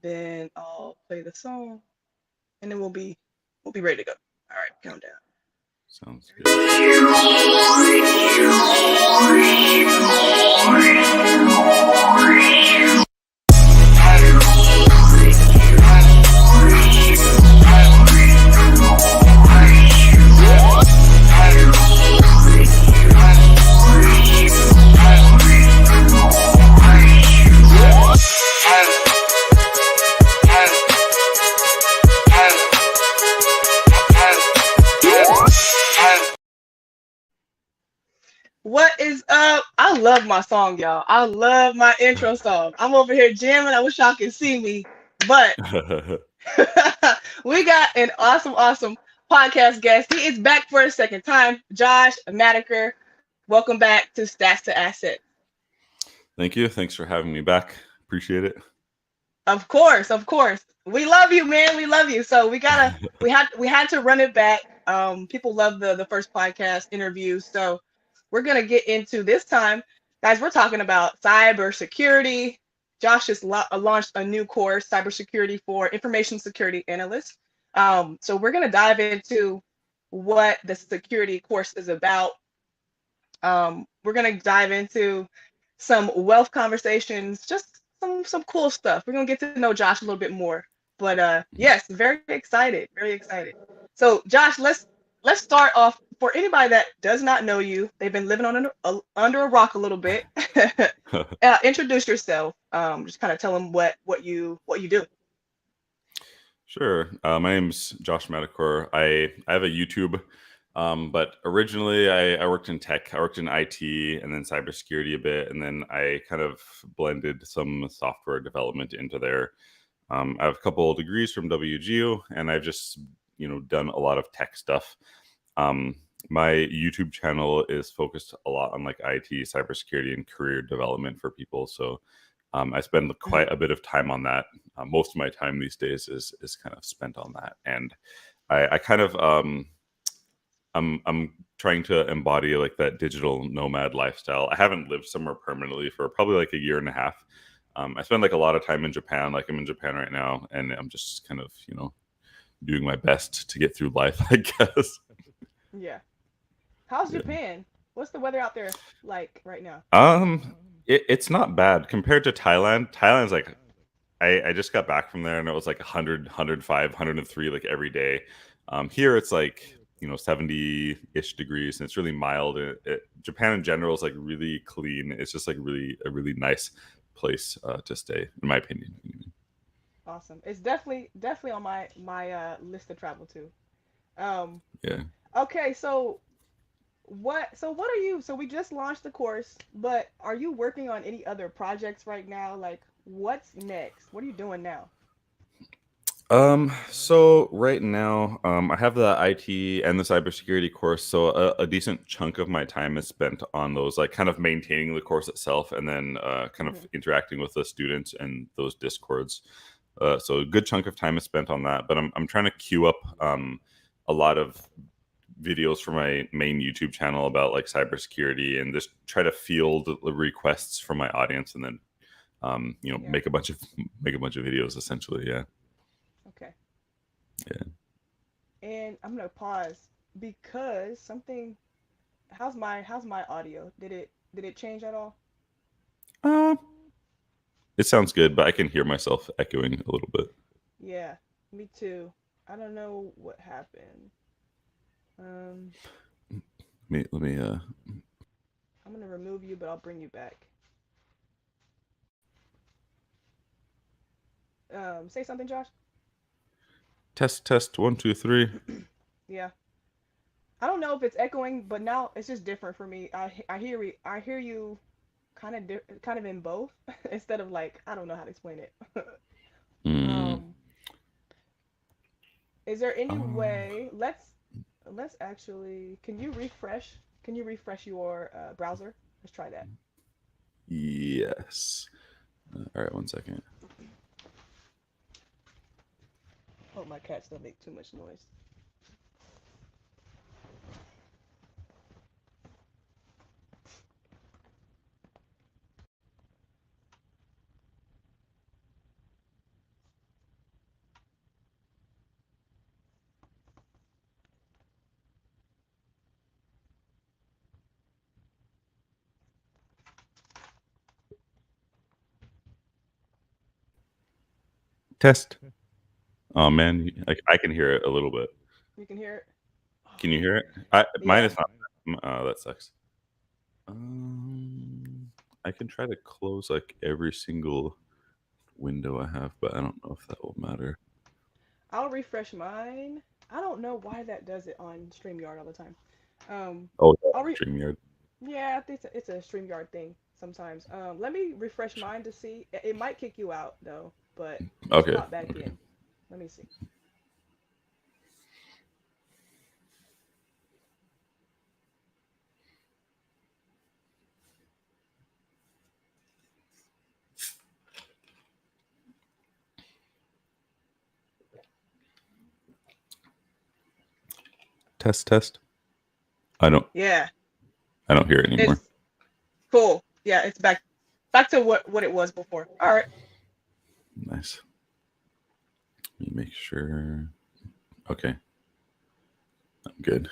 Then I'll play the song, and then we'll be ready to go. All right, countdown. Sounds good. What is up? I love my song, y'all. I love my intro song. I'm over here jamming. I wish y'all could see me, but we got an awesome podcast guest. He is back for a second time. Josh Madakor, welcome back to Stats to Assets. Thank you. Thanks for having me back. Appreciate it. Of course. We love you, man. We love you. So we had to run it back. People love the first podcast interview. So we're gonna get into this time. Guys, we're talking about cybersecurity. Josh just launched a new course, cybersecurity for information security analysts. So we're gonna dive into what the security course is about. We're gonna dive into some wealth conversations, just some cool stuff. We're gonna get to know Josh a little bit more. But yes, very excited, very excited. So Josh, let's start off. For anybody that does not know you, they've been living under a rock a little bit. Introduce yourself. Just kind of tell them what you do. Sure. My name's Josh Madakor. I have a YouTube, but originally I worked in tech. I worked in IT and then cybersecurity a bit, and then I kind of blended some software development into there. I have a couple of degrees from WGU, and I've just done a lot of tech stuff. Um, my YouTube channel is focused a lot on like IT, cybersecurity, and career development for people. So I spend Mhm. quite a bit of time on that. Most of my time these days is kind of spent on that, and I kind of I'm trying to embody like that digital nomad lifestyle. I haven't lived somewhere permanently for probably like a year and a half. I spend like a lot of time in Japan. Like I'm in Japan right now, and I'm just kind of doing my best to get through life, I guess. Yeah. How's Yeah. Japan? What's the weather out there like right now? Um, it's not bad compared to Thailand. Thailand's like I just got back from there and it was like 100, 105, 103 like every day. Here it's like 70-ish degrees and it's really mild. Japan in general is like really clean. It's just like really a really nice place to stay, in my opinion. Awesome. It's definitely on my list to travel to. Um, Yeah. okay, so what are you? So we just launched the course, but are you working on any other projects right now? Like, what's next? What are you doing now? So right now, I have the IT and the cybersecurity course. So a decent chunk of my time is spent on those, like kind of maintaining the course itself, and then kind of Hmm. interacting with the students and those discords. So a good chunk of time is spent on that. But I'm trying to queue up a lot of videos for my main YouTube channel about like cybersecurity, and just try to field the requests from my audience, and then Yeah. make a bunch of videos essentially. Yeah. Okay. Yeah. And I'm gonna pause because something. How's my audio? Did it change at all? Uh, It sounds good, but I can hear myself echoing a little bit. Yeah, me too. I don't know what happened. Um, Let me I'm gonna remove you, but I'll bring you back. Say something, Josh. test 1 2 3. Yeah. I don't know if it's echoing, but now it's just different for me. I hear you kind of in both instead of like I don't know how to explain it. Mm. um, is there any Um, way? Let's actually. Can you refresh? Can you refresh your browser? Let's try that. yes. All right, 1 second. Hope my cats don't make too much noise. Test. Oh man, I can hear it a little bit. You can hear it? Can you hear it? Mine Yeah. is not. That sucks. I can try to close like every single window I have, but I don't know if that will matter. I'll refresh mine. I don't know why that does it on StreamYard all the time. Oh, I'll re StreamYard. Yeah, I think it's a StreamYard thing sometimes. Let me refresh mine to see. It might kick you out though, but just Okay. pop back Okay. in. Let me see. Test. Test. I don't. Yeah, I don't hear it anymore. it's cool. Yeah, it's back to what it was before. All right. Nice. Let me make sure. Okay. I'm good.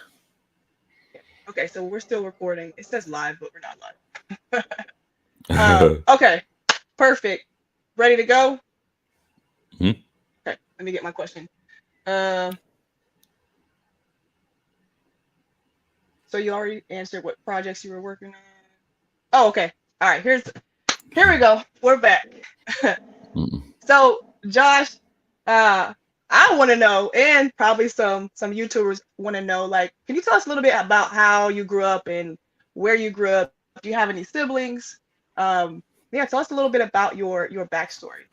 Okay, so we're still recording. It says live, but we're not live. Okay, perfect. Ready to go? Hmm? Okay, let me get my question. Uh, so you already answered what projects you were working on. Oh, okay. All right, here we go. We're back. So, Josh, I want to know, and probably some YouTubers want to know, like, can you tell us a little bit about how you grew up and where you grew up? Do you have any siblings? Yeah, tell us a little bit about your backstory.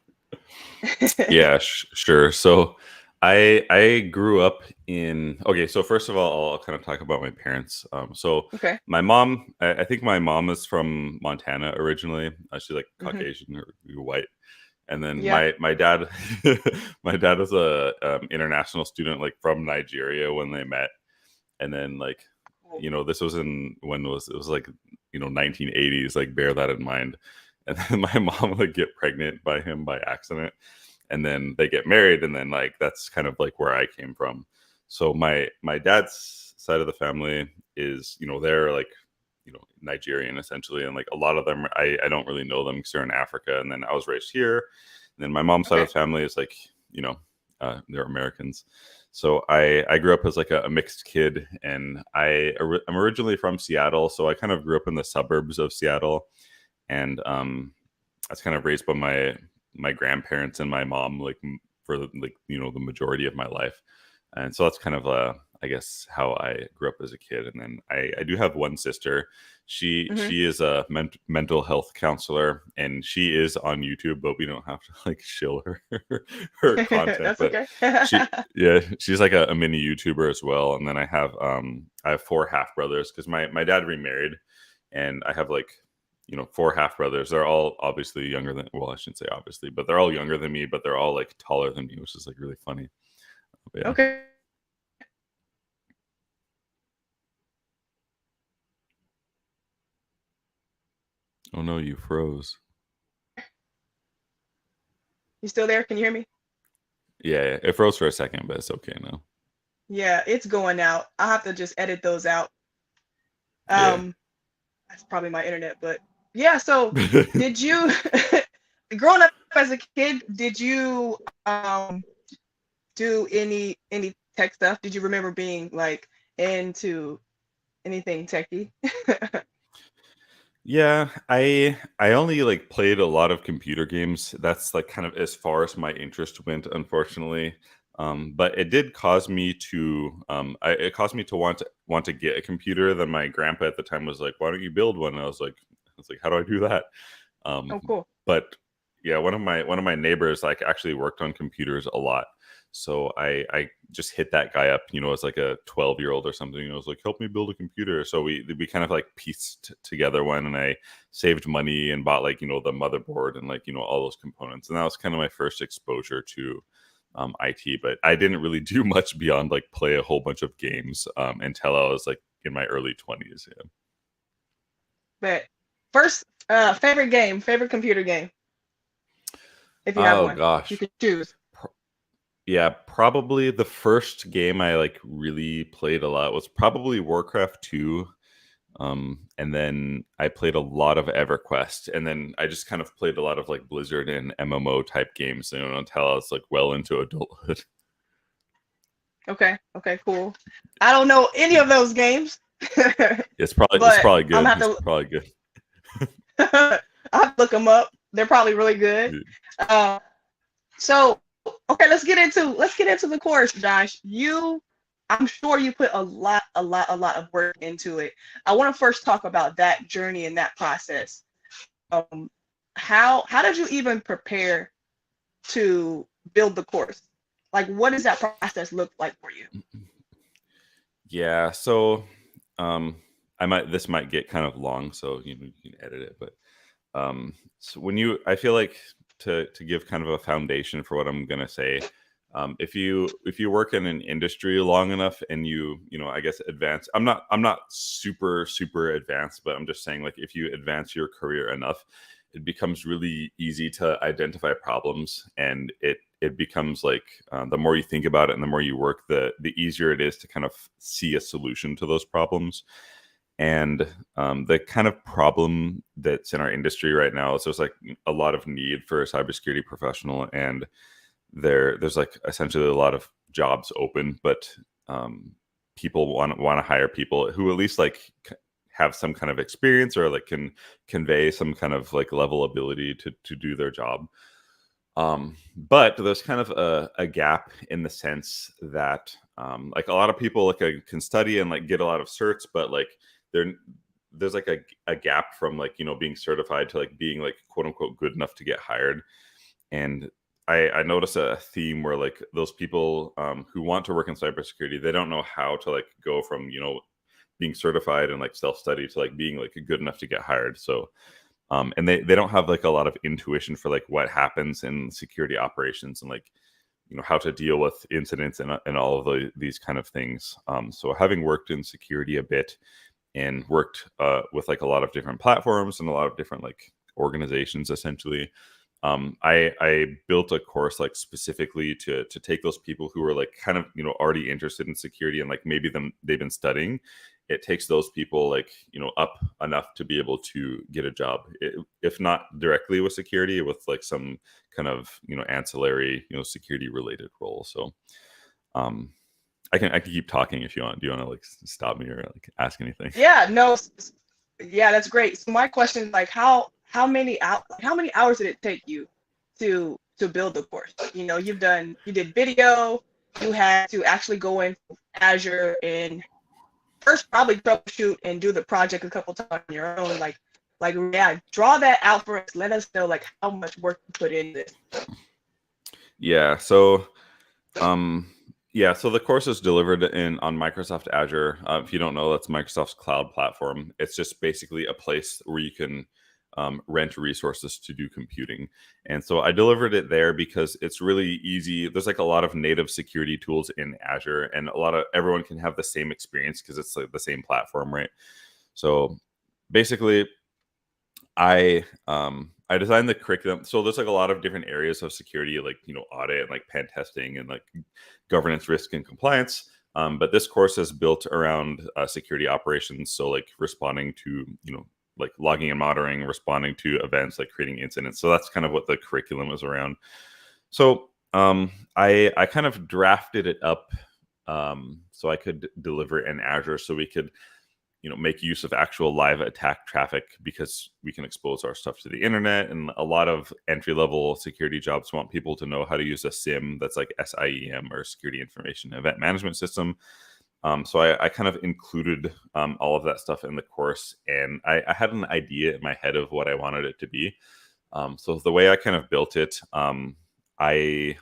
Yeah, sure. So I grew up in okay, so first of all, I'll kind of talk about my parents. So Okay. my mom, I think my mom is from Montana originally. She's like Hmm. Caucasian or white. And then Yeah. my dad my dad was a international student like from Nigeria when they met. And then like Cool. this was in when it was like 1980s, like bear that in mind. And then my mom would get pregnant by him by accident, and then they get married, and then like that's kind of like where I came from. So my dad's side of the family is they're like Nigerian essentially, and like a lot of them I don't really know them because they're in Africa, and then I was raised here. And then my mom's side of Okay. the family is like they're Americans. So I grew up as like a mixed kid, and I'm originally from Seattle, so I kind of grew up in the suburbs of Seattle, and I was kind of raised by my grandparents and my mom like for like the majority of my life. And so that's kind of I guess how I grew up as a kid. And then I do have one sister. Hmm. She is a mental health counselor, and she is on YouTube, but we don't have to like shill her content. That's But okay. she's like a mini YouTuber as well. And then I have four half brothers because my dad remarried, and I have like four half brothers. They're all obviously younger than, well, I shouldn't say obviously, but they're all younger than me, but they're all like taller than me, which is like really funny. But yeah. Okay. Oh no, you froze. You still there? Can you hear me? Yeah, it froze for a second, but it's okay now. Yeah, it's going out. I'll have to just edit those out. Yeah. Um, that's probably my internet, but yeah. So, did you, growing up as a kid, did you do any tech stuff? Did you remember being like into anything techy? Yeah, I only like played a lot of computer games. That's like kind of as far as my interest went, unfortunately. But it did cause me to it caused me to want to get a computer. Then my grandpa at the time was like, "Why don't you build one?" And I was like, "How do I do that?" Um, Oh, cool. but yeah, one of my neighbors like actually worked on computers a lot. So I just hit that guy up, as like a 12-year-old or something. I was like, help me build a computer. So we kind of like pieced together one, and I saved money and bought like the motherboard and like all those components. And that was kind of my first exposure to IT. But I didn't really do much beyond like play a whole bunch of games until I was like in my early 20s. Yeah. But first, favorite computer game, if you have Oh one, if you gosh. could choose. Yeah, probably the first game I like really played a lot was probably Warcraft 2. And then I played a lot of EverQuest, and then I just kind of played a lot of like Blizzard and MMO type games, until I was like well into adulthood. Okay. Okay. Cool. I don't know any of those games, It's but probably I'm good. gonna It's have probably good. to. I have to look them up. They're probably really good. Uh, so okay, let's get into the course, Josh. I'm sure you put a lot of work into it. I want to first talk about that journey and that process. Um, how did you even prepare to build the course? Like, what does that process look like for you? Yeah, so this might get kind of long, so you can edit it, but so I feel like to give kind of a foundation for what I'm gonna say, if you work in an industry long enough and I guess advance, I'm not super advanced, but I'm just saying, like, if you advance your career enough, it becomes really easy to identify problems, and it becomes like, the more you think about it and the more you work, the easier it is to kind of see a solution to those problems. And the kind of problem that's in our industry right now is there's like a lot of need for a cybersecurity professional, and there's like essentially a lot of jobs open, but people want to hire people who at least like have some kind of experience, or like can convey some kind of like level ability to do their job. But there's kind of a gap in the sense that, like, a lot of people like can study and like get a lot of certs, but like there there's like a gap from like being certified to like being like quote unquote good enough to get hired. And I notice a theme where like those people, who want to work in cybersecurity, they don't know how to like go from being certified and like self-study to like being like good enough to get hired. So and they don't have like a lot of intuition for like what happens in security operations, and like how to deal with incidents and all of these kind of things. So having worked in security a bit, and worked with like a lot of different platforms and a lot of different like organizations, essentially, I built a course like specifically to take those people who are like kind of already interested in security, and like maybe they've been studying. It takes those people like up enough to be able to get a job, if not directly with security, with like some kind of ancillary security related role. So I can keep talking if you want. Do you want to like stop me or like ask anything? Yeah, no, yeah, that's great. So my question is like, how many hours did it take you to build the course? You did video, you had to actually go in Azure and first probably troubleshoot and do the project a couple times on your own. Yeah, draw that out for us. Let us know like how much work you put in this. Yeah. So so the course is delivered on Microsoft Azure. If you don't know, that's Microsoft's cloud platform. It's just basically a place where you can rent resources to do computing. And so I delivered it there because it's really easy. There's like a lot of native security tools in Azure, and everyone can have the same experience because it's like the same platform, right? So basically, I designed the curriculum. So there's like a lot of different areas of security, like audit and like pen testing and like governance, risk, and compliance. But this course is built around security operations. So like responding to like logging and monitoring, responding to events, like creating incidents. So that's kind of what the curriculum is around. So I kind of drafted it up so I could deliver in Azure, so we could make use of actual live attack traffic, because we can expose our stuff to the internet. And a lot of entry-level security jobs want people to know how to use a SIEM, that's like SIEM, or Security Information Event Management System. So I kind of included all of that stuff in the course, and I had an idea in my head of what I wanted it to be. So the way I kind of built it, I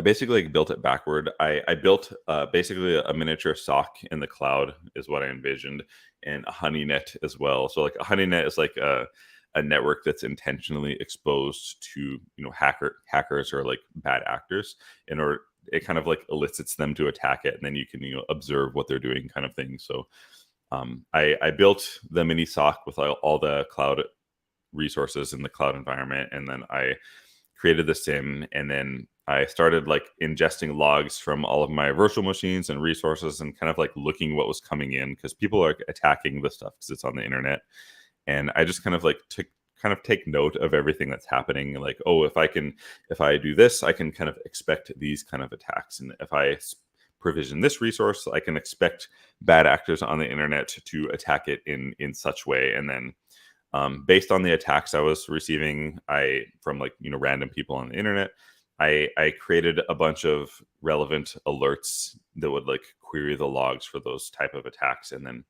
basically like built it backward. I built basically a miniature SOC in the cloud is what I envisioned, and a honeynet as well. So like a honeynet is like a network that's intentionally exposed to hackers or like bad actors, in order it kind of like elicits them to attack it, and then you can observe what they're doing, kind of thing. So I built the mini SOC with all the cloud resources in the cloud environment, and then I created the SIM, and then I started like ingesting logs from all of my virtual machines and resources and kind of like looking what was coming in, because people are attacking the stuff because it's on the internet. And I just kind of like take note of everything that's happening. Like, oh, if I do this, I can kind of expect these kind of attacks. And if I provision this resource, I can expect bad actors on the internet to attack it in such way. And then based on the attacks I was receiving, from like, random people on the internet, I created a bunch of relevant alerts that would like query the logs for those type of attacks, and then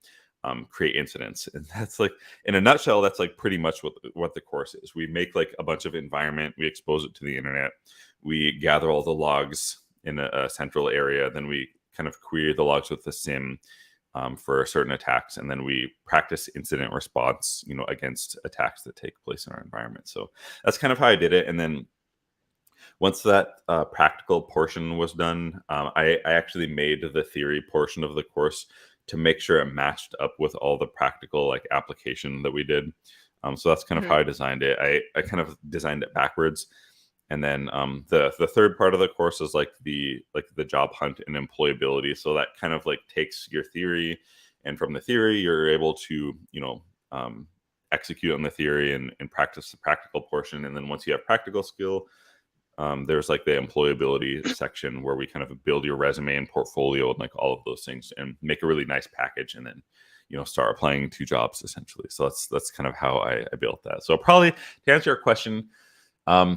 create incidents. And that's like, in a nutshell, that's like pretty much what the course is. We make like a bunch of environment, we expose it to the internet, we gather all the logs in a central area, then we kind of query the logs with the SIM for certain attacks, and then we practice incident response, against attacks that take place in our environment. So that's kind of how I did it. And then once that practical portion was done, I actually made the theory portion of the course to make sure it matched up with all the practical like application that we did. So that's kind of how I designed it. I kind of designed it backwards. And then the third part of the course is like the job hunt and employability. So that kind of like takes your theory, and from the theory you're able to execute on the theory and practice the practical portion. And then once you have practical skill, there's like the employability section where we kind of build your resume and portfolio and like all of those things and make a really nice package, and then start applying to jobs essentially. So that's kind of how I built that. So probably to answer your question, I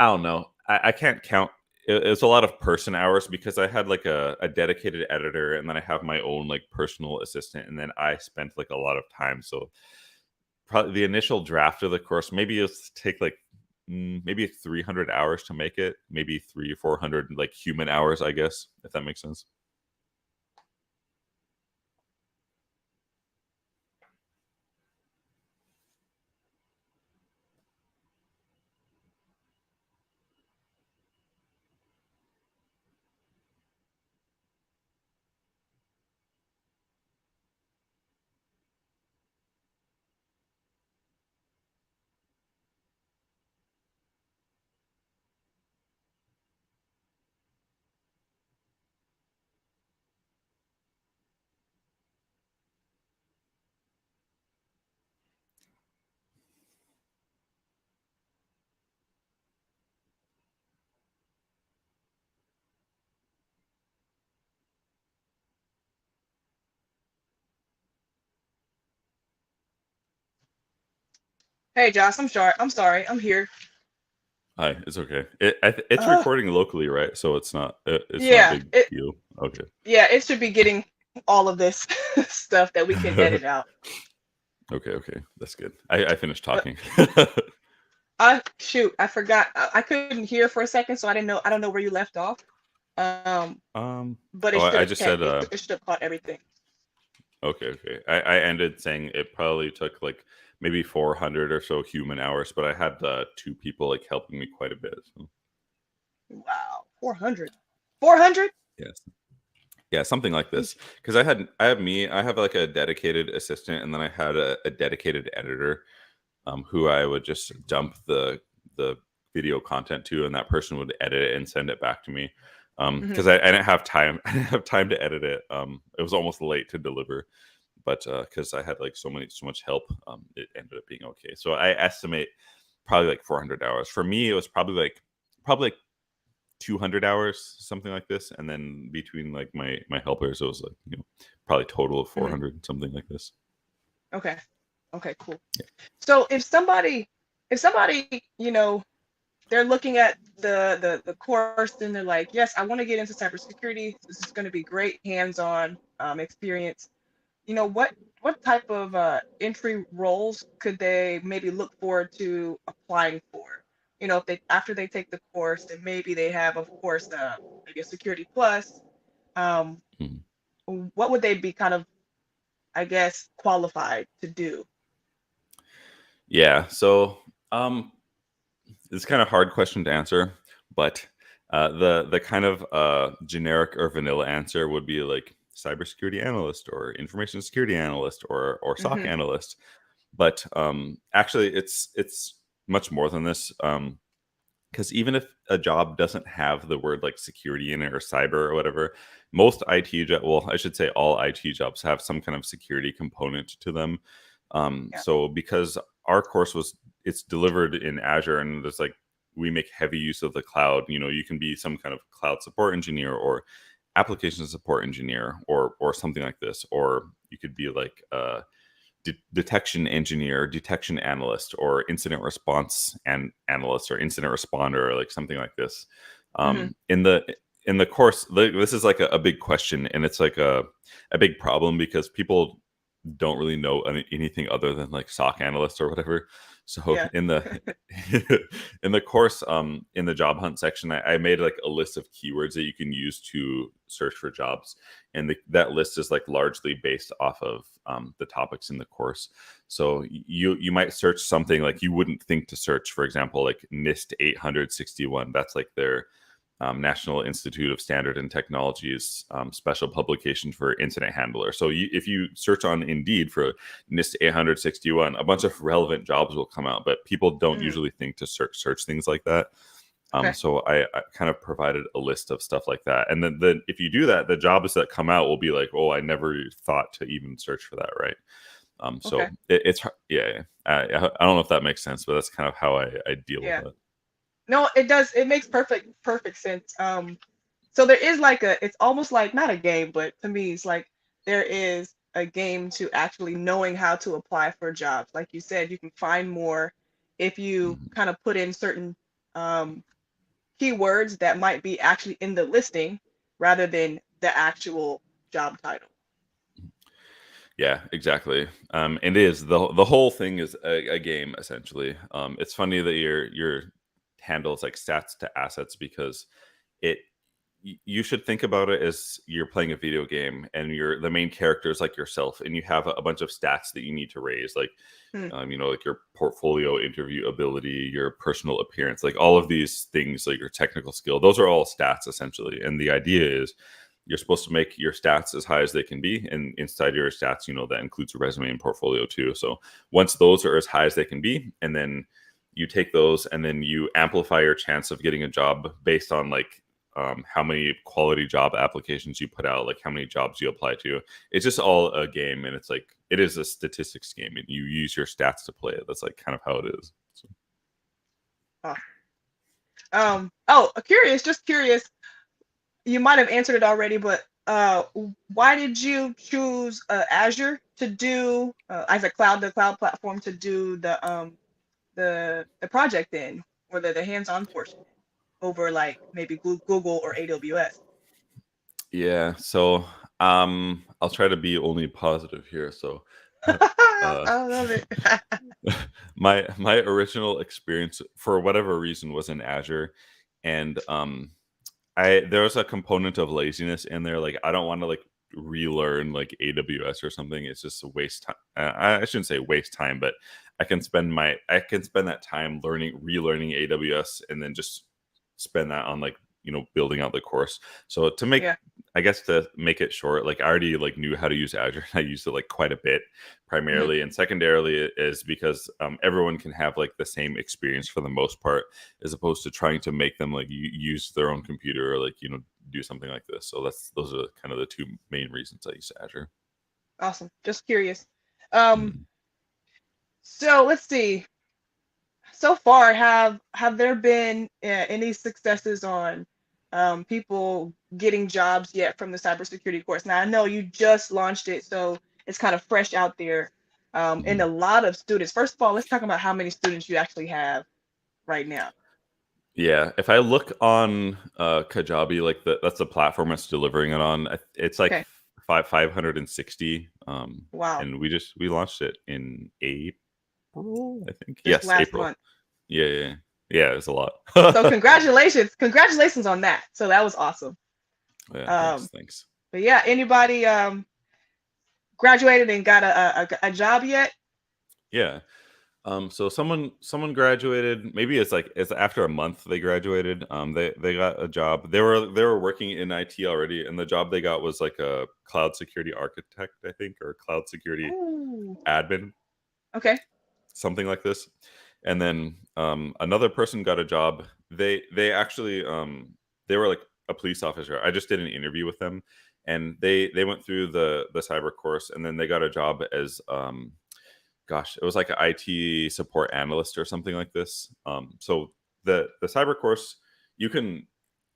don't know. I can't count. It's a lot of person hours because I had like a dedicated editor, and then I have my own like personal assistant, and then I spent like a lot of time. So probably the initial draft of the course, maybe it'll take like maybe 300 hours to make it, maybe 300 or 400 like human hours, I guess, if that makes sense. Hey, Josh, I'm sorry. I'm here. Hi, it's okay. It's Uh, recording locally, right? So it's not a yeah, big it deal. Okay. yeah, it should be getting all of this stuff that we can edit out. Okay, that's good. I finished But talking. I forgot. I couldn't hear for a second, so I don't know where you left off. Um, but Oh, it should I have just said it should have caught everything. okay. I ended saying it probably took like maybe 400 or so human hours, but I had two people like helping me quite a bit. So. Wow, 400. 400? Yes. Yeah, something like this. Because I have like a dedicated assistant, and then I had a dedicated editor, who I would just dump the video content to, and that person would edit it and send it back to me. Because I didn't have time. I didn't have time to edit it. It was almost late to deliver, but because I had like so much help, it ended up being okay. So I estimate probably like 400 hours. For me, it was probably like 200 hours, something like this, and then between like my helpers, it was like probably total of hmm 400, something like this. Okay. Okay, cool. So if somebody, they're looking at the course and they're like, yes, I want to get into cybersecurity. This is going to be great hands-on experience. What type of entry roles could they maybe look forward to applying for? If they after they take the course, then maybe they have, of course, maybe a security plus. Um, Mhm. what would they be kind of, I guess, qualified to do? Yeah, so it's kind of hard question to answer, but the kind of generic or vanilla answer would be like cybersecurity analyst or information security analyst or SOC hmm analyst. But actually, it's much more than this. because even if a job doesn't have the word like security in it or cyber or whatever, most well, I should say all IT jobs have some kind of security component to them. Yeah. So because our course it's delivered in Azure, and there's like we make heavy use of the cloud. You know, you can be some kind of cloud support engineer or application support engineer or something like this, or you could be like detection engineer, detection analyst, or incident response and analyst, or incident responder, or like something like this. Hmm. In the course, this is like a big question, and it's like a big problem because people don't really know anything other than like SOC analyst or whatever. So Yeah. in the in the course, in the job hunt section, I made like a list of keywords that you can use to search for jobs, and that list is like largely based off of the topics in the course. So you might search something like you wouldn't think to search, for example, like NIST 861. That's like their National Institute of Standard and Technology's special publication for incident handler. So if you search on Indeed for NIST 861, a bunch of relevant jobs will come out, but people don't Mm. usually think to search things like that. Okay. So I kind of provided a list of stuff like that. And then if you do that, the jobs that come out will be like, oh, I never thought to even search for that, right? So Okay. it's yeah. I don't know if that makes sense, but that's kind of how I deal with Yeah. it. No, it does. It makes perfect sense. So there is like it's almost like not a game, but to me, it's like there is a game to actually knowing how to apply for jobs. Like you said, you can find more if you Mhm. kind of put in certain um, keywords that might be actually in the listing rather than the actual job title. Yeah, exactly. It is the whole thing is a game essentially. It's funny that your handle is like stats to assets because it you should think about it as you're playing a video game and the main character is like yourself, and you have a bunch of stats that you need to raise, like Hmm. like your portfolio interview ability, your personal appearance, like all of these things, like your technical skill. Those are all stats essentially, and the idea is you're supposed to make your stats as high as they can be, and inside your stats, that includes a resume and portfolio too. So once those are as high as they can be, and then you take those and then you amplify your chance of getting a job based on like how many quality job applications you put out, like how many jobs you apply to. It's just all a game, and it's like it is a statistics game, and you use your stats to play it. That's like kind of how it is. So, Oh. Oh, just curious. You might have answered it already, but why did you choose Azure to do as the cloud platform to do the project in, or the hands-on portion over like maybe Google or AWS? yeah. So I'll try to be only positive here. So uh, I love it. my original experience for whatever reason was in Azure, and there was a component of laziness in there. Like I don't want to like relearn like AWS or something. It's just a waste time. I shouldn't say waste time, but I can spend that time relearning AWS, and then just spend that on like building out the course. So Yeah. I guess to make it short, like I already like knew how to use Azure. I used it like quite a bit, Hmm. primarily, and secondarily is because everyone can have like the same experience for the most part, as opposed to trying to make them like use their own computer or like do something like this. So those are kind of the two main reasons I use Azure. Awesome. Just curious. Um, Mm. so let's see. So far, have there been any successes on people getting jobs yet from the cybersecurity course? Now, I know you just launched it, so it's kind of fresh out there. And Mhm. a lot of students. First of all, let's talk about how many students you actually have right now. Yeah, if I look on Kajabi, like that's the platform it's delivering it on. It's like Okay. 560, Wow. and we launched it in April, I think. Just Yes, last April. month. Yeah, yeah, yeah. It's a lot. So congratulations. Congratulations on that. So that was awesome. Yeah, Um, thanks. but yeah, anybody graduated and got a job yet? Yeah. So someone graduated. Maybe it's after a month they graduated. They got a job. They were working in IT already, and the job they got was like a cloud security architect, I think, or cloud security Ooh. admin, Okay. something like this. And then another person got a job they actually they were like a police officer. I just did an interview with them, and they went through the cyber course, and then they got a job as gosh, it was like an IT support analyst or something like this. So the cyber course, you can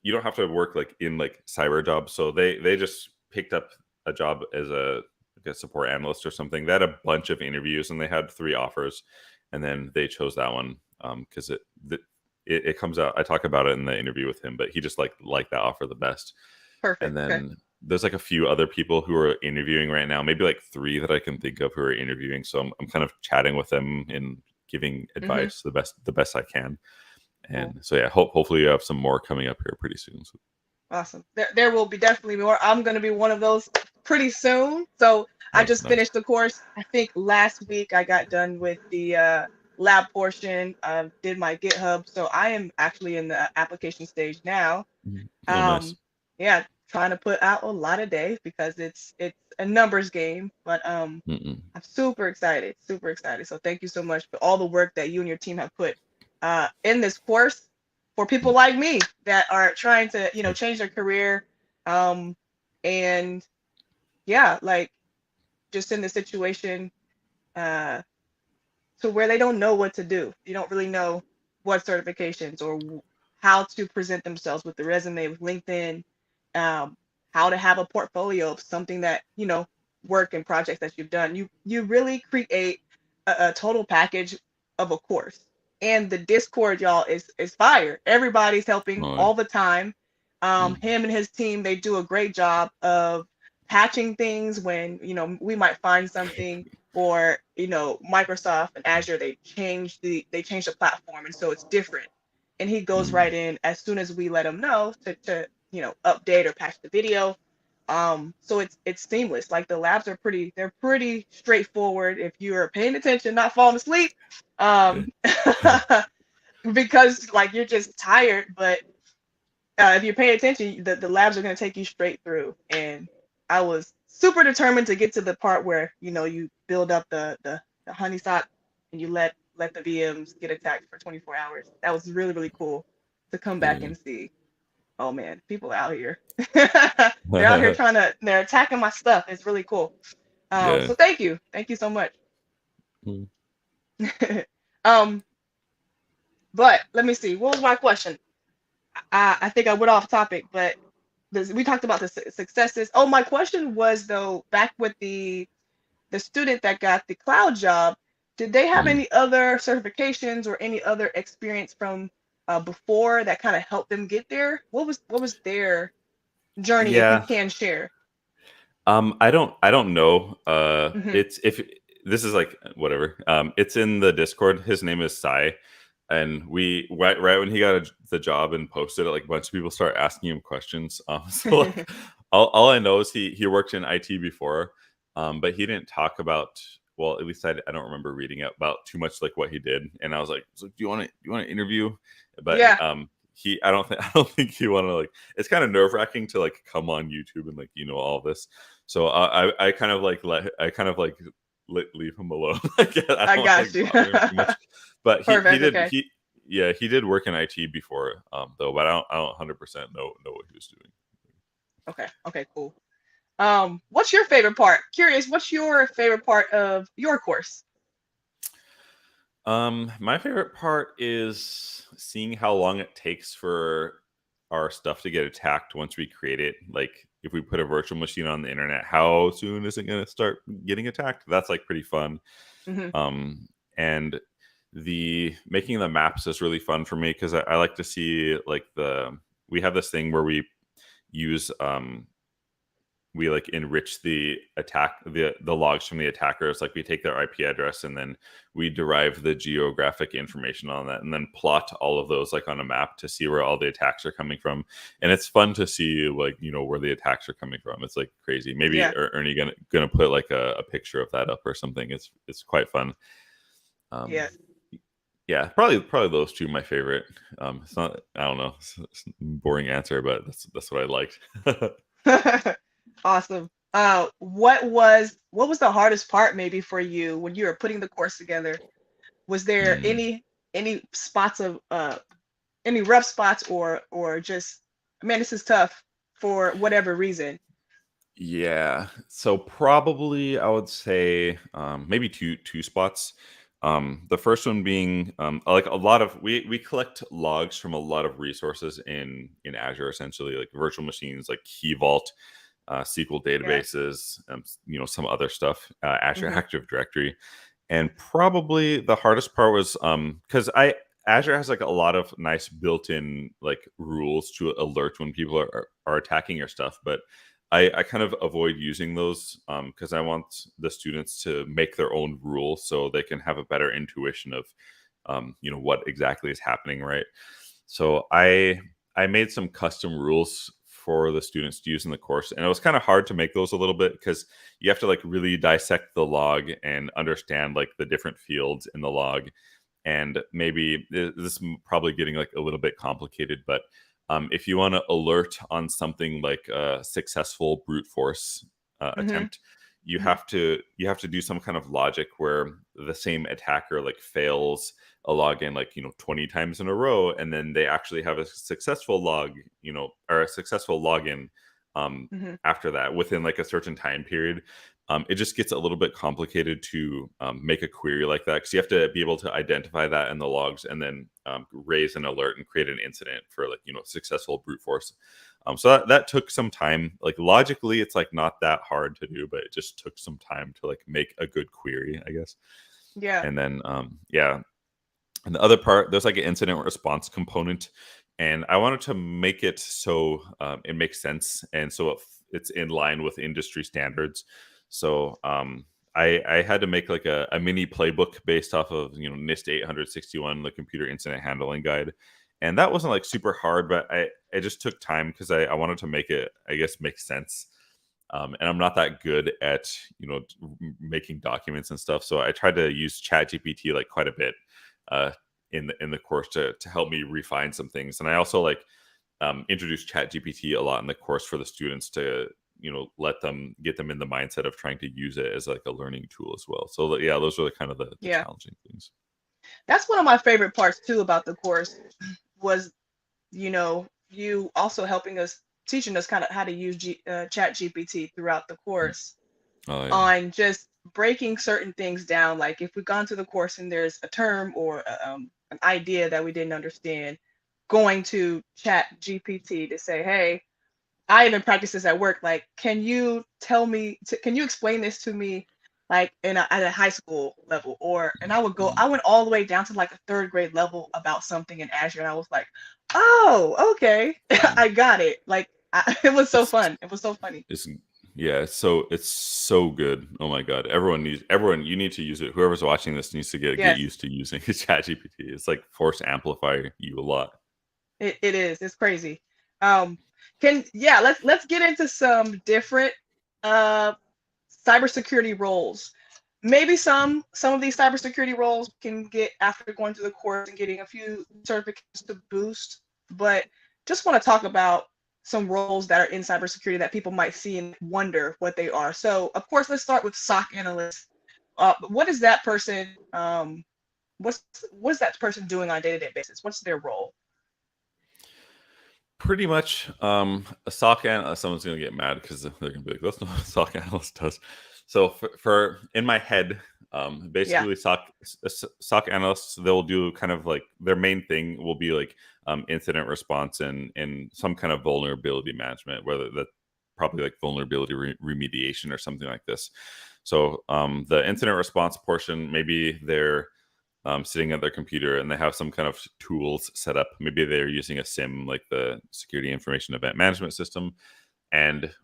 you don't have to work like in like cyber jobs. So they just picked up a job as like a support analyst or something. They had a bunch of interviews and they had 3 offers, and then they chose that one because it comes out. I talk about it in the interview with him, but he just liked that offer the best. And Perfect. Okay. then there's like a few other people who are interviewing right now, maybe like 3 that I can think of who are interviewing. So I'm kind of chatting with them and giving Hmm. advice the best I can. Cool. And so yeah, hopefully you have some more coming up here pretty soon. So, Awesome. There will be definitely more. I'm going to be one of those pretty soon. So I nice, just nice. finished the course. I think last week I got done with the lab portion. Did my GitHub. So I am actually in the application stage now. Oh, nice. Yeah, trying to put out a lot of days because it's a numbers game. But Mm-mm. I'm super excited, super excited. So thank you so much for all the work that you and your team have put in this course for people like me that are trying to, change their career. Um, and yeah, like just in the situation uh, to where they don't know what to do. You don't really know what certifications or how to present themselves with the resume, with LinkedIn, um, how to have a portfolio of something that, work and projects that you've done. You really create a total package of a course. And the Discord, y'all, is fire. Everybody's helping Oh, all the time. mm, Him and his team, they do a great job of patching things when, we might find something, or Microsoft and Azure, they changed the platform, and so it's different, and he goes mm, right in as soon as we let him know to update or patch the video. So it's seamless. Like the labs they're pretty straightforward if you're paying attention, not falling asleep, okay. um because like you're just tired. But if you pay attention, the labs are going to take you straight through. And I was super determined to get to the part where you build up the honey sock, and you let the VMs get attacked for 24 hours. That was really really cool to come back Yeah. and see. Oh man, people out here. They're out here they're attacking my stuff. It's really cool. Yeah. So thank you so much. Mm. um, but let me see. What was my question? I think I went off topic, but we talked about the successes. Oh, my question was though, back with the student that got the cloud job, did they have Mm. any other certifications or any other experience from before that kind of helped them get there? What was their journey, if you Yeah. can share? I don't know. Hmm. It's if this is like whatever. It's in the Discord. His name is Sai, and we right when he got the job and posted it, like a bunch of people start asking him questions. So like all I know is he worked in IT before, but he didn't talk about. Well, at least I don't remember reading it about too much like what he did. And I was like, so, do you want to interview? But Yeah, I don't think he wanted to like. It's kind of nerve wracking to like come on YouTube and like all this. So I kind of like leave him alone. Like, I I don't want to got like you. bother him too much. But he Perfect. did Okay. he did work in IT before though. But I don't 100% know what he was doing. Okay. Okay. Cool. What's your favorite part? Curious. What's your favorite part of your course? My favorite part is seeing how long it takes for our stuff to get attacked once we create it. Like if we put a virtual machine on the internet, how soon is it going to start getting attacked? That's like pretty fun. Hmm. And the making the maps is really fun for me because I like to see like we have this thing where use we like enrich the logs from the attackers. Like we take their IP address and then we derive the geographic information on that and then plot all of those like on a map to see where all the attacks are coming from. And it's fun to see like where the attacks are coming from. It's like crazy. Maybe Yeah. Ernie gonna put like a picture of that up or something. It's quite fun. um Yes. yeah, probably those two my favorite. It's not, I don't know, it's a boring answer, but that's what I liked. Awesome. What was the hardest part maybe for you when you were putting the course together? Was there Mm. any spots of any rough spots or just, man, this is tough for whatever reason. Yeah. So probably I would say maybe two spots. The first one being like a lot of we collect logs from a lot of resources in Azure, essentially like virtual machines, like Key Vault, SQL Yeah. databases, some other stuff, Azure Hmm. Active Directory, and probably the hardest part was because I Azure has like a lot of nice built-in like rules to alert when people are attacking your stuff, but I kind of avoid using those because I want the students to make their own rules so they can have a better intuition of what exactly is happening, right? So I made some custom rules for the students to use in the course, and it was kind of hard to make those a little bit because you have to like really dissect the log and understand like the different fields in the log. And maybe this is probably getting like a little bit complicated, but if you want to alert on something like a successful brute force Hmm. attempt, you Hmm. have to do some kind of logic where the same attacker like fails a login like 20 times in a row, and then they actually have a successful log, or a successful login um, Hmm. after that within like a certain time period. It just gets a little bit complicated to make a query like that because you have to be able to identify that in the logs and then raise an alert and create an incident for like successful brute force. So that took some time. Like logically, it's like not that hard to do, but it just took some time to like make a good query, I guess. Yeah. And then yeah, and the other part, there's like an incident response component, and I wanted to make it so it makes sense, and so it's in line with industry standards. So I had to make like a mini playbook based off of NIST 861, the Computer Incident Handling Guide, and that wasn't like super hard, but I just took time because I wanted to make it, I guess, make sense. And I'm not that good at making documents and stuff, so I tried to use ChatGPT like quite a bit uh, in the course to help me refine some things. And I also like introduced ChatGPT a lot in the course for the students to let them get them in the mindset of trying to use it as like a learning tool as well. So yeah, those are the kind of the Yeah. challenging things. That's one of my favorite parts too about the course was, you also helping us, teaching us kind of how to use Chat GPT throughout the course Oh yeah. on just breaking certain things down. Like if we've gone through the course and there's a term or an idea that we didn't understand, going to Chat GPT to say, hey, I even practice this at work. Like, can you tell me, can you explain this to me, like at a high school level? Or, and Mm. I went all the way down to like a third grade level about something in Azure. And I was like, oh, okay. Mm. I got it. Like, it was so It's fun. It was so funny. it's yeah, it's so good. Oh my god, everyone you need to use it. Whoever's watching this needs to get Yes, used to using ChatGPT. It's like force amplify you a lot. it is. It's crazy. Um, yeah, let's get into some different uh cybersecurity roles. Maybe some of these cybersecurity roles can get after going through the course and getting a few certificates to boost. But just want to talk about some roles that are in cybersecurity that people might see and wonder what they are. So, of course, let's start with SOC analyst. What is that person? What's what's that person doing on a day-to-day basis? What's their role? Pretty much, a SOC analyst. Someone's gonna get mad because they're gonna be like, "That's not what a SOC analyst does." So for in my head, Yeah. basically SOC analysts, they'll do kind of like their main thing will be like incident response and some kind of vulnerability management, whether that probably like vulnerability remediation or something like this. So the incident response portion, maybe they're sitting at their computer and they have some kind of tools set up. Maybe they're using a SIM, like the Security Information Event Management System, and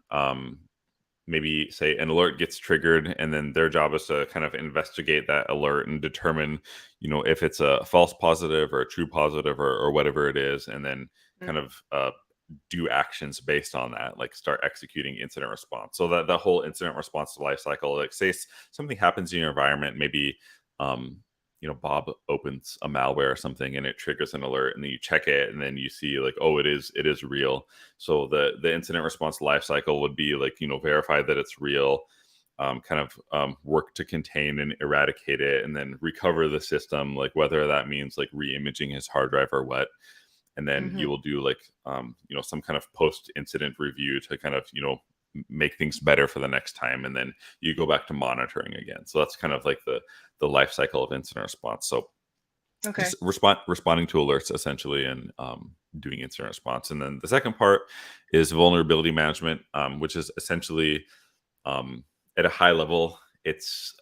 maybe say an alert gets triggered, and then their job is to kind of investigate that alert and determine, if it's a false positive or a true positive or whatever it is, and then kind of do actions based on that, like start executing incident response. So that the whole incident response life cycle, like say something happens in your environment, maybe um, Bob opens a malware or something and it triggers an alert, and then you check it and then you see like, oh, it is real. So the incident response life cycle would be like, verify that it's real, kind of work to contain and eradicate it, and then recover the system, like whether that means like re-imaging his hard drive or what. and then Mm-hmm. you will do like some kind of post incident review to kind of make things better for the next time, and then you go back to monitoring again. So that's kind of like the life cycle of incident response. So Okay. just responding to alerts essentially, and doing incident response. And then the second part is vulnerability management, which is essentially at a high level, it's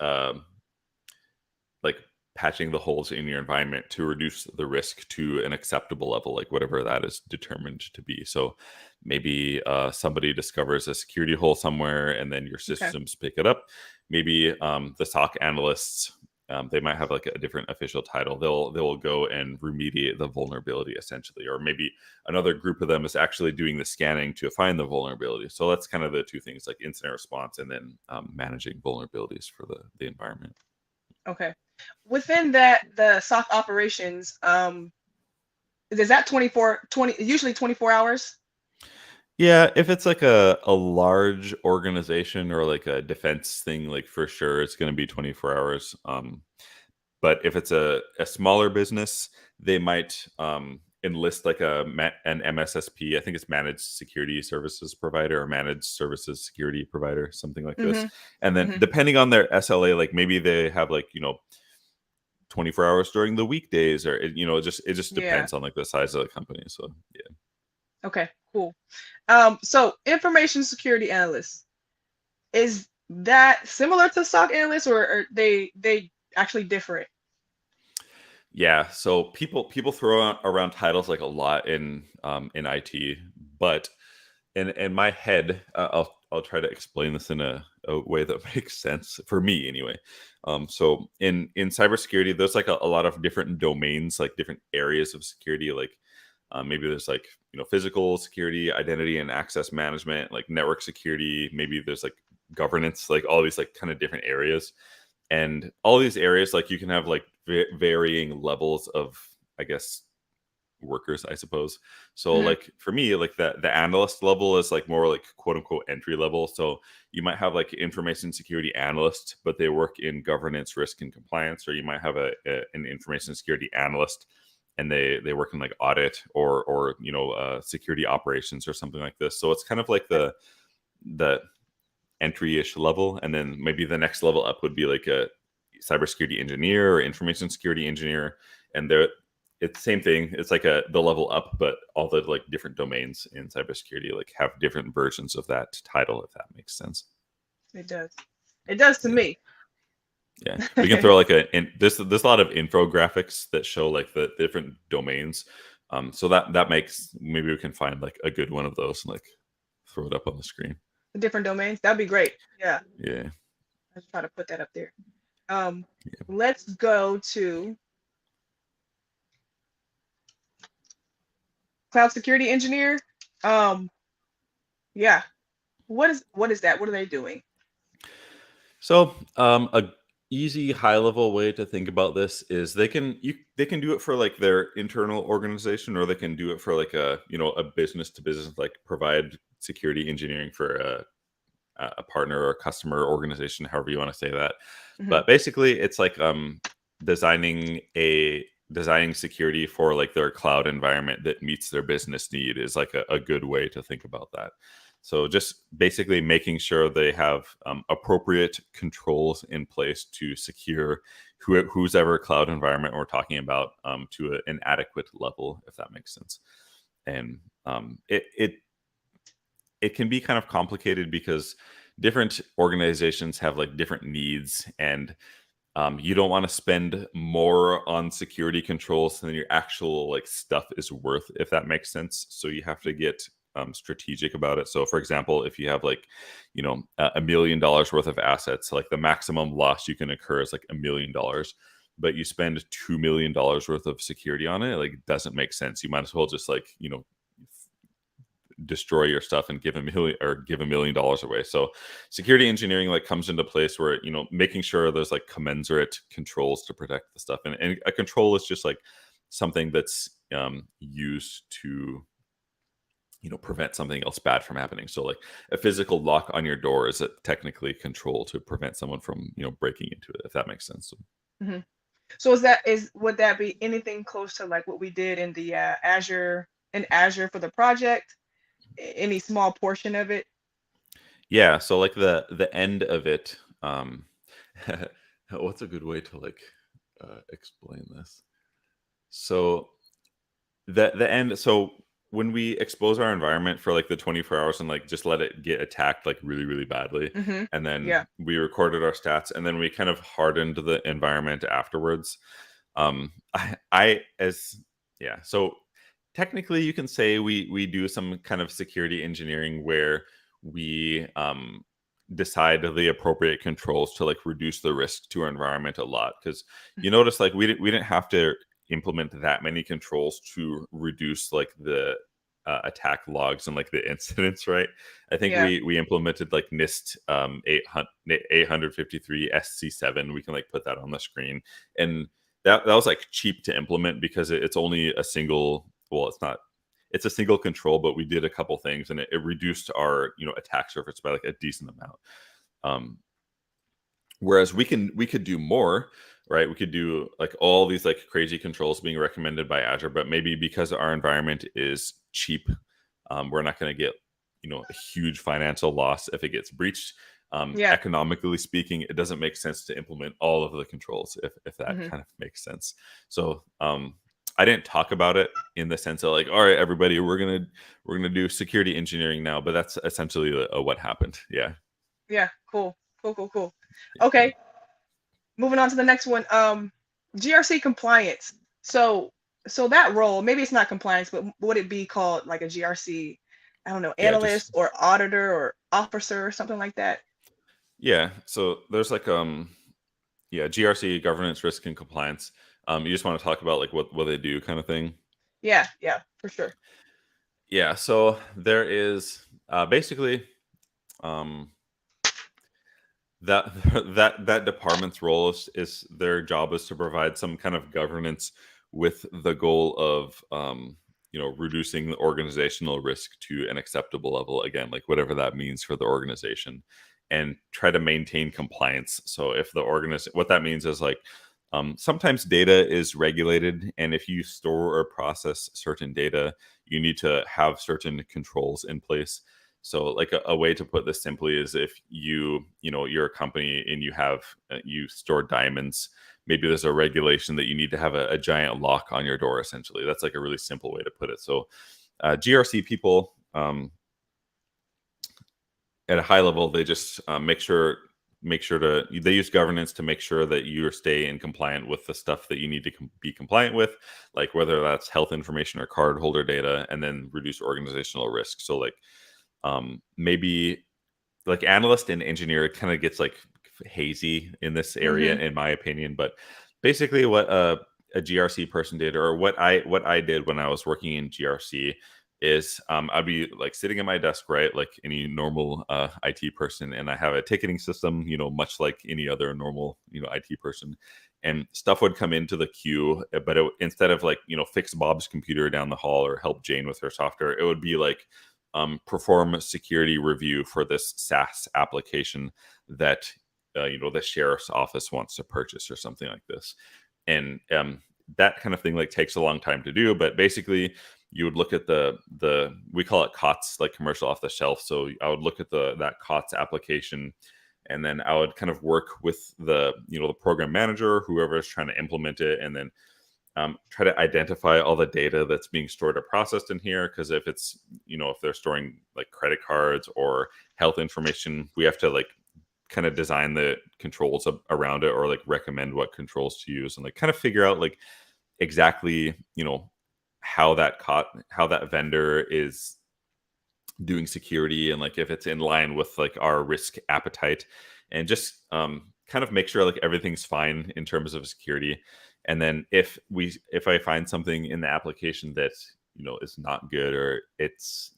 like patching the holes in your environment to reduce the risk to an acceptable level, like whatever that is determined to be. So maybe somebody discovers a security hole somewhere, and then your Okay. systems pick it up. Maybe the SOC analysts, they might have like a different official title. They'll go and remediate the vulnerability essentially, or maybe another group of them is actually doing the scanning to find the vulnerability. So that's kind of the two things, like incident response and then managing vulnerabilities for the environment. Okay. Within that, the SOC operations, is that 20, usually 24 hours? Yeah, if it's like a large organization or like a defense thing, like for sure it's going to be 24 hours. But if it's a smaller business, they might enlist like an MSSP. I think it's managed security services provider or managed services security provider, something like this. Mm-hmm. And then Mm-hmm. depending on their SLA, like maybe they have like 24 hours during the weekdays, or it just Yeah. depends on like the size of the company. So yeah. Okay, cool. So information security analyst, is that similar to SOC analyst, or are they actually different? Yeah, so people throw around titles like a lot in IT, but in my head, I'll try to explain this in a way that makes sense for me anyway. So in cybersecurity, there's like a lot of different domains, like different areas of security. Like maybe there's like physical security, identity and access management, like network security. Maybe there's like governance, like all these like kind of different areas, and all these areas, like you can have like varying levels of, I guess, workers, I suppose. So Mm-hmm. like for me, like the analyst level is like more like quote unquote entry level. So you might have like information security analyst, but they work in governance, risk and compliance. Or you might have an information security analyst, and they work in like audit or security operations or something like this. So it's kind of like the entry-ish level, and then maybe the next level up would be like a cybersecurity engineer or information security engineer, and it's the same thing. It's like the level up, but all the like different domains in cybersecurity like have different versions of that title, if that makes sense. It does. It does to Yeah, me. yeah. We can throw like there's a lot of infographics that show like the different domains. So that makes, maybe we can find like a good one of those and like throw it up on the screen. The different domains. That'd be great. Yeah. Yeah. Let's try to put that up there. Um, let's go to cloud security engineer. Um, yeah. What is that? What are they doing? So, a easy high level way to think about this is they can do it for like their internal organization, or they can do it for like a business to business, like provide security engineering for a partner or a customer organization, however you want to say that. Mm-hmm. But basically, it's like designing designing security for like their cloud environment that meets their business need is like a good way to think about that. So just basically making sure they have appropriate controls in place to secure whose ever cloud environment we're talking about, to an adequate level, if that makes sense. And it can be kind of complicated because different organizations have like different needs, and you don't want to spend more on security controls than your actual like stuff is worth, if that makes sense. So you have to get strategic about it. So for example, if you have like $1 million worth of assets, like the maximum loss you can incur is like $1 million, but you spend $2 million worth of security on it, like it doesn't make sense. You might as well just like destroy your stuff and give $1 million away. So security engineering like comes into place where making sure there's like commensurate controls to protect the stuff, and a control is just like something that's used to prevent something else bad from happening. So like a physical lock on your door is a technically control to prevent someone from breaking into it, if that makes sense. Mm-hmm. So would that be anything close to like what we did in the Azure for the project? Any small portion of it? Yeah, so like the end of it, what's a good way to like explain this? So the end, so when we expose our environment for like the 24 hours and like just let it get attacked like really really badly, Mm-hmm. and then Yeah. we recorded our stats, and then we kind of hardened the environment afterwards. I as yeah, so technically you can say we do some kind of security engineering where we decide the appropriate controls to like reduce the risk to our environment a lot, because you notice like we didn't have to implement that many controls to reduce like the attack logs and like the incidents, right? I think Yeah. we implemented like NIST 853 SC7. We can like put that on the screen, and that was like cheap to implement because it's only a single. Well, it's not. It's a single control, but we did a couple things, and it reduced our attack surface by like a decent amount. Um, Whereas we could do more, right? We could do like all these like crazy controls being recommended by Azure, but maybe because our environment is cheap, we're not going to get a huge financial loss if it gets breached. Yeah. Economically speaking, it doesn't make sense to implement all of the controls if that Mm-hmm. kind of makes sense. So I didn't talk about it in the sense of like, all right, everybody, we're gonna do security engineering now, but that's essentially what happened. Yeah. Yeah. Cool. Cool. Cool. Cool. Yeah. Okay. Moving on to the next one. GRC compliance. So that role, maybe it's not compliance, but would it be called like a GRC, I don't know, Yeah, just analyst or auditor or officer or something like that? yeah. So there's like yeah, GRC, governance, risk, and compliance. You just want to talk about like what they do, kind of thing. Yeah. Yeah. For sure. Yeah. So there is basically um, that that department's role is their job is to provide some kind of governance with the goal of reducing the organizational risk to an acceptable level, again, like whatever that means for the organization, and try to maintain compliance. So if the what that means is like sometimes data is regulated, and if you store or process certain data, you need to have certain controls in place. So like a way to put this simply is if you're a company and you store diamonds, maybe there's a regulation that you need to have a giant lock on your door. Essentially, that's like a really simple way to put it. So GRC people, at a high level, they just they use governance to make sure that you stay in compliant with the stuff that you need to be compliant with, like whether that's health information or card holder data, and then reduce organizational risk. So like maybe like analyst and engineer kind of gets like hazy in this area, Mm-hmm. in my opinion. But basically what a GRC person did, or what I did when I was working in GRC, is I'd be like sitting at my desk, right, like any normal IT person, and I have a ticketing system, much like any other normal IT person, and stuff would come into the queue, but instead of like fix Bob's computer down the hall or help Jane with her software, it would be like perform a security review for this SaaS application that the sheriff's office wants to purchase or something like this. And that kind of thing like takes a long time to do, but basically you would look at the we call it COTS, like commercial off the shelf. So I would look at that COTS application, and then I would kind of work with the program manager, whoever is trying to implement it, and then try to identify all the data that's being stored or processed in here. Because if it's if they're storing like credit cards or health information, we have to like kind of design the controls around it, or like recommend what controls to use, and like kind of figure out like exactly how that vendor is doing security, and like if it's in line with like our risk appetite, and just kind of make sure like everything's fine in terms of security. And then if I find something in the application that is not good, or it's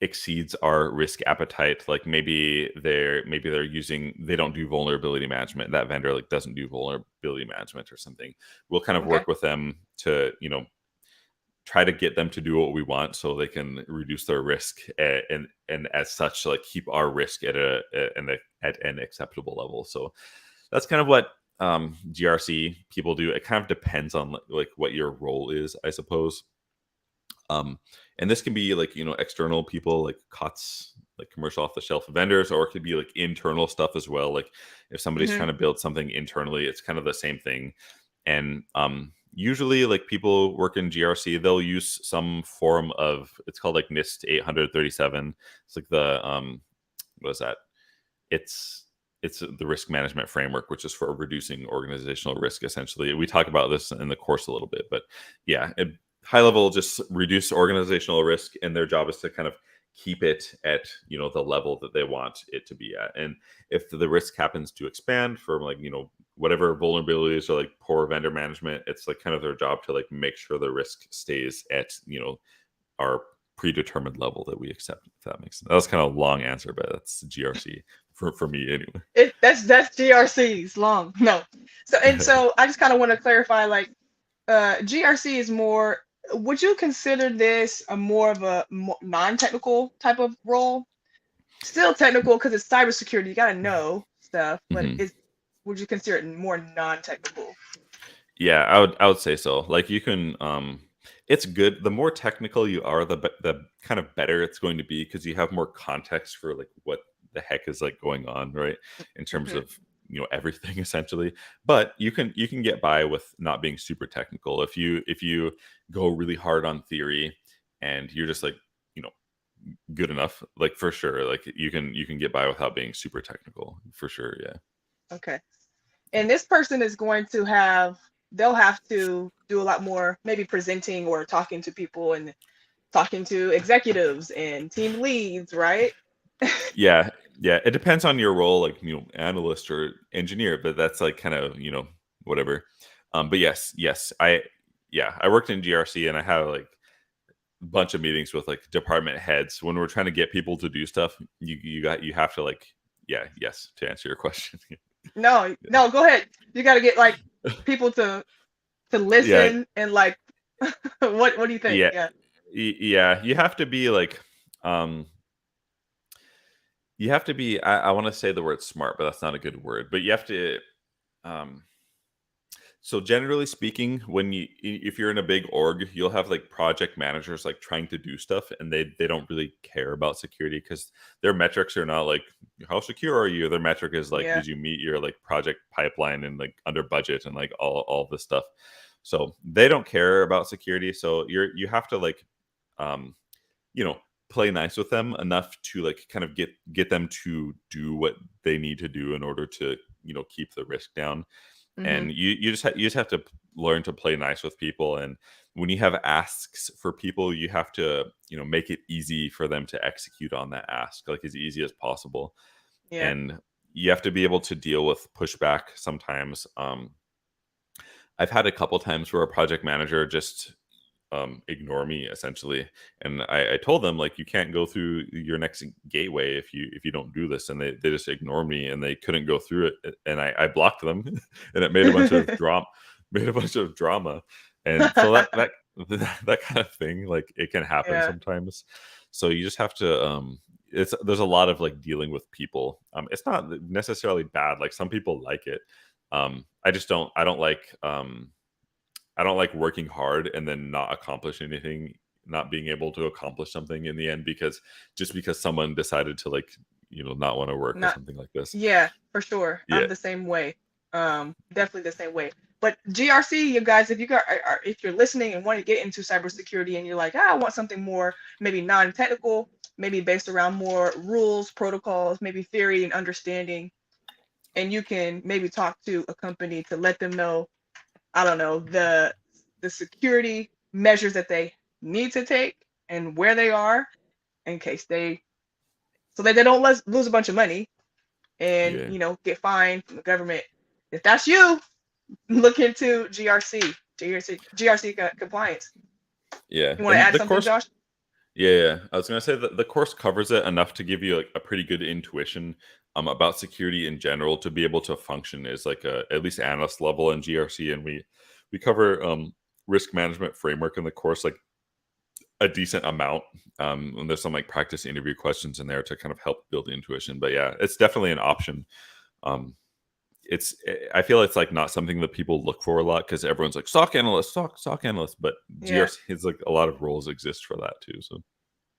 exceeds our risk appetite, like maybe they don't do vulnerability management, that vendor like doesn't do vulnerability management or something, we'll kind of Okay. work with them to try to get them to do what we want so they can reduce their risk, and as such like keep our risk at an acceptable level. So that's kind of what GRC people do. It kind of depends on like what your role is, I suppose. And this can be like, external people like COTS, like commercial off the shelf vendors, or it could be like internal stuff as well. Like if somebody's Hmm. trying to build something internally, it's kind of the same thing. And usually like people work in GRC, they'll use some form of, it's called like NIST 837. It's like the what is that? It's the risk management framework, which is for reducing organizational risk. Essentially, we talk about this in the course a little bit, but yeah, high level, just reduce organizational risk, and their job is to kind of keep it at the level that they want it to be at. And if the risk happens to expand from like whatever vulnerabilities or like poor vendor management, it's like kind of their job to like make sure the risk stays at our predetermined level that we accept. If that makes sense. That was kind of a long answer, but that's GRC for me anyway. That's GRC's long. No. So I just kind of want to clarify, like, GRC is more. Would you consider this a more of a non-technical type of role? Still technical because it's cybersecurity. You got to know stuff, but Mhm. would you consider it more non-technical? Yeah, I would say so. Like you can it's good. The more technical you are, the kind of better it's going to be, because you have more context for like what the heck is like going on, right? In terms Hmm. of everything essentially. But you can get by with not being super technical if you go really hard on theory and you're just like you know good enough, like for sure, like you can get by without being super technical for sure. Yeah. Okay. And this person is going to they'll have to do a lot more, maybe presenting or talking to people and talking to executives and team leads, right? Yeah, yeah. It depends on your role, like analyst or engineer, but that's like kind of whatever. But yes, I worked in GRC and I had like a bunch of meetings with like department heads when we're trying to get people to do stuff. You have to like yes, to answer your question. No, no, go ahead. You got to get like people to Yeah, listen and like what do you think? yeah, Yeah. yeah. You have to be like um I want to say the word smart, but that's not a good word. But you have to um So generally speaking, if you're in a big org, you'll have like project managers like trying to do stuff, and they don't really care about security because their metrics are not like how secure are you. Their metric is like, Yeah. did you meet your like project pipeline and like under budget and like all this stuff. So they don't care about security. So you have to like um you know play nice with them enough to like kind of get them to do what they need to do in order to keep the risk down. Hmm. And you just have to learn to play nice with people. And when you have asks for people, you have to make it easy for them to execute on that ask, like as easy as possible. Yeah. And you have to be able to deal with pushback sometimes. I've had a couple times where a project manager just ignore me essentially, and I told them like, you can't go through your next gateway if you don't do this, and they just ignore me and they couldn't go through it, and I blocked them, and it made a bunch of drama. And so that kind of thing, like it can happen Yeah. sometimes. So you just have to there's a lot of like dealing with people. It's not necessarily bad, like some people like it. I don't like working hard and then not accomplish anything, not being able to accomplish something in the end, because someone decided to like, not want to work or Not. something like this. Yeah, for sure. Yeah. I'm the same way. Definitely the same way. But GRC, you guys, if you got, if you're listening and want to get into cybersecurity, and you're like, I want something more, maybe non-technical, maybe based around more rules, protocols, maybe theory and understanding, and you can maybe talk to a company to let them know, I don't know, the security measures that they need to take and where they are in case so that they don't lose a bunch of money and Yeah. get fined from the government. If that's you, look into GRC compliance. Yeah. You want to And add the something, course, Josh? yeah. I was gonna say that the course covers it enough to give you like a pretty good intuition about security in general, to be able to function as like a at least analyst level in GRC. And we cover risk management framework in the course, like a decent amount. And there's some like practice interview questions in there to kind of help build intuition. But yeah, it's definitely an option. Um, I feel it's like not something that people look for a lot because everyone's like stock analyst, stock analyst, but Yeah. GRC is like a lot of roles exist for that too. So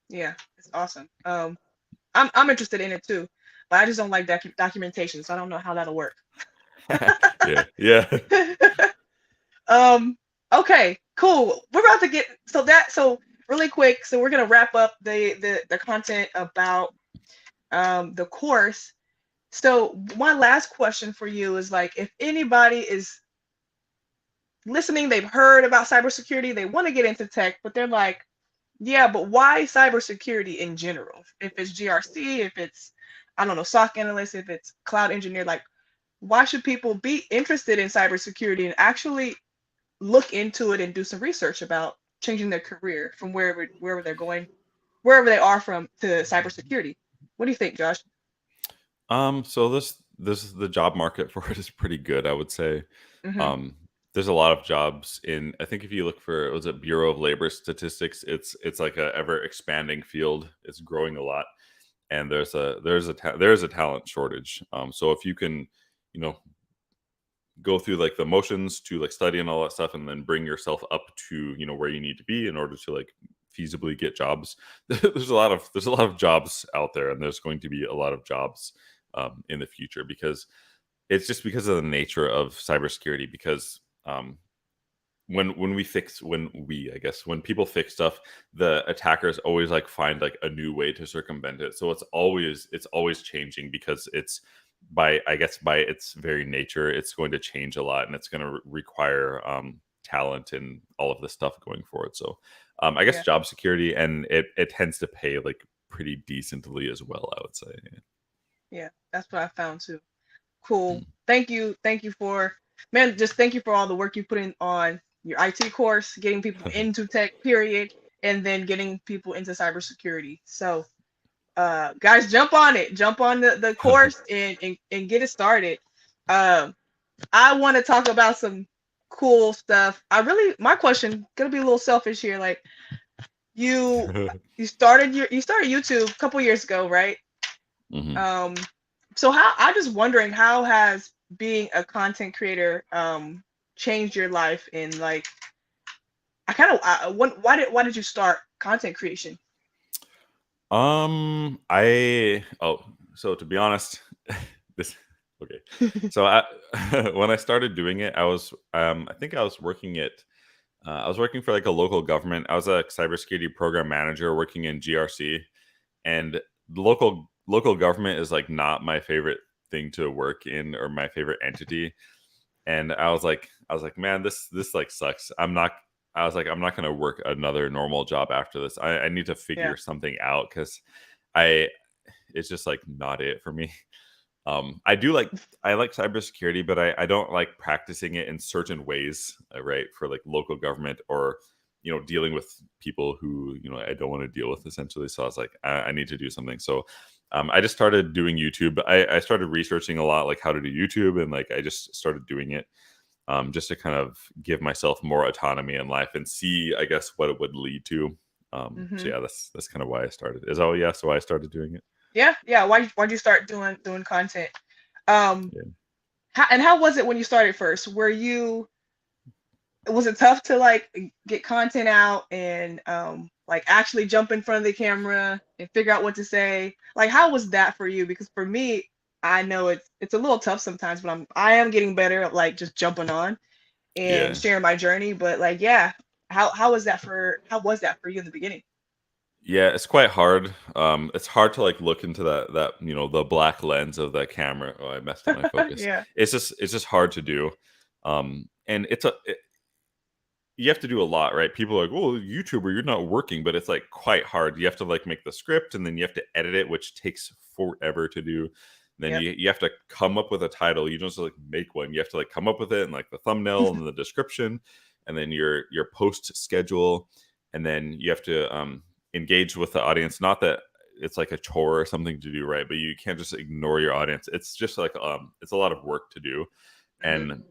Yeah. It's awesome. I'm interested in it too, but I just don't like documentation, so I don't know how that'll work. yeah, yeah. um. Okay. Cool. We're about to get so really quick. So we're gonna wrap up the content about the course. So my last question for you is like, if anybody is listening, they've heard about cybersecurity, they want to get into tech, but they're like, yeah, but why cybersecurity in general? If it's GRC, if it's, I don't know, SOC analyst, if it's cloud engineer, like, why should people be interested in cybersecurity and actually look into it and do some research about changing their career from wherever they're going, wherever they are from to cybersecurity? What do you think, Josh? So this is the job market for it is pretty good, I would say. Mm-hmm. Um, there's a lot of jobs in. I think if you look for, was it Bureau of Labor Statistics, it's like a ever expanding field. It's growing a lot, and there's a talent shortage. So if you can, you know, go through like the motions to like study and all that stuff, and then bring yourself up to where you need to be in order to like feasibly get jobs. There's a lot of jobs out there, and there's going to be a lot of jobs in the future because it's just because of the nature of cybersecurity. Because when people fix stuff, the attackers always like find like a new way to circumvent it. So it's always changing because it's by its very nature, it's going to change a lot, and it's going to require talent and all of this stuff going forward. So I guess Yeah, job security, and it tends to pay like pretty decently as well, I would say. yeah, that's what I found too. Cool. Mm. Thank you for, man, just thank you for all the work you put in on your IT course, getting people into tech, period, and then getting people into cybersecurity. So guys, jump on the course and get it started. Um I want to talk about some cool stuff. My question gonna be a little selfish here. Like you you started YouTube a couple years ago, right? Mhm. Um, so how I'm just wondering, how has being a content creator changed your life? And like, why did you start content creation? I oh, so to be honest, this okay. So when I started doing it, I think I was working for like a local government. I was a cybersecurity program manager working in GRC, and the local government is like not my favorite thing to work in or my favorite entity. And I was like, man, this like sucks. I was like, I'm not going to work another normal job after this. I need to Yeah, figure something out because I it's just like not it for me. I like cybersecurity, but I don't like practicing it in certain ways, right? For like local government or dealing with people who I don't want to deal with essentially. So I was like, I need to do something. So I just started doing YouTube. I started researching a lot, like how to do YouTube, and like I just started doing it just to kind of give myself more autonomy in life and see, I guess, what it would lead to. So hmm yeah, that's kind of why I started. So why I started doing it. yeah. Why'd you start doing content? Um, Yeah. how was it when you started first? Was it tough to like get content out and like actually jump in front of the camera and figure out what to say? Like how was that for you? Because for me, I know it's a little tough sometimes, but I am getting better at like just jumping on and Yeah. sharing my journey. But like yeah, how was that for you in the beginning? Yeah, it's quite hard. It's hard to like look into that the black lens of that camera. Oh, I messed up my focus. Yeah, It's just hard to do. And you have to do a lot, right? People are like, "Well, YouTuber, you're not working," but it's like quite hard. You have to like make the script, and then you have to edit it, which takes forever to do. Then yep, you have to come up with a title. You don't just like make one. You have to like come up with it and like the thumbnail and the description, and then your post schedule, and then you have to engage with the audience. Not that it's like a chore or something to do, right? But you can't just ignore your audience. It's just like it's a lot of work to do, hmm and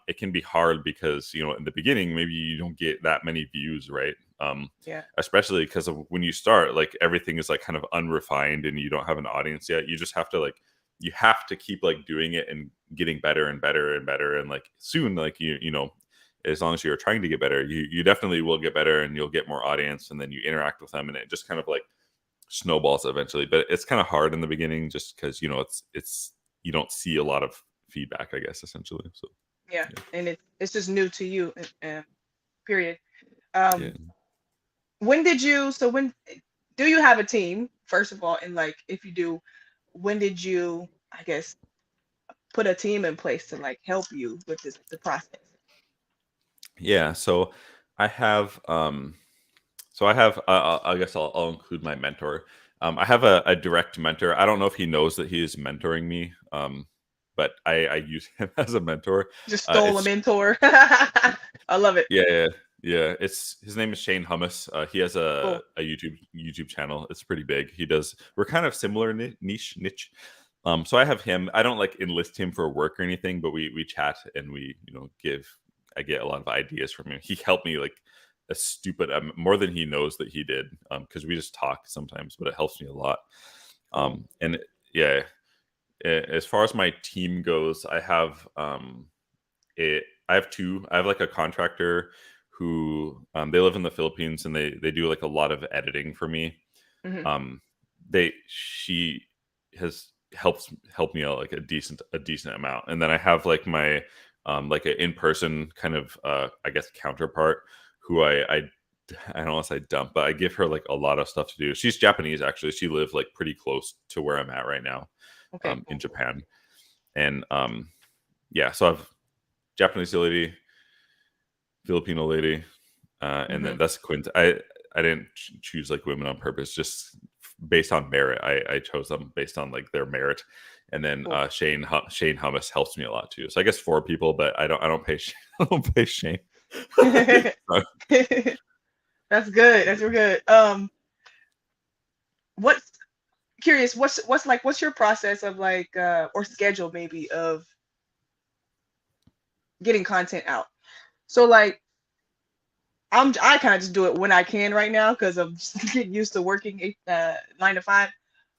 it can be hard because in the beginning maybe you don't get that many views, right? yeah, Especially because of when you start, like everything is like kind of unrefined and you don't have an audience yet. You just have to like you have to keep like doing it and getting better and better and better, and like soon, like you know, as long as you're trying to get better, you definitely will get better, and you'll get more audience, and then you interact with them, and it just kind of like snowballs eventually. But it's kind of hard in the beginning, just because you know it's you don't see a lot of feedback, I guess, essentially. So Yeah, yeah, and it's just new to you. Period. yeah. Um, when did you? So when do you have a team? First of all, and like if you do, when did you? I guess put a team in place to like help you with this the process. Yeah, so I have so I have I guess I'll include my mentor. I have a direct mentor. I don't know if he knows that he is mentoring me, but I use him as a mentor. Just stole a It's mentor. I love it. yeah, yeah, yeah. It's his name is Shane Hummus. He has Cool. a YouTube channel. It's pretty big. He does. We're kind of similar niche. So I have him. I don't like enlist him for work or anything, but we chat and we give. I get a lot of ideas from him. He helped me like a stupid more than he knows that he did, because we just talk sometimes, but it helps me a lot. Cool. And yeah, as far as my team goes, I have two. I have like a contractor who they live in the Philippines, and they do like a lot of editing for me. Hmm. Um, she has helped me out like a decent amount, and then I have like my like an in person kind of I guess counterpart who I don't want to say dump, but I give her like a lot of stuff to do. She's Japanese actually. She lives like pretty close to where I'm at right now, Okay. in Cool. Japan, and yeah. So I've Japanese lady, Filipino lady, and then Hmm. that's Quint. I didn't choose like women on purpose, just based on merit. I chose them based on like their merit, and then Cool. Shane Hummus helps me a lot too. So I guess four people, but I don't pay I don't pay Shane. So, That's good. That's real good. What's curious? What's like? What's your process of like or schedule maybe of getting content out? So like I kind of just do it when I can right now because I'm just getting used to working 9 to 5.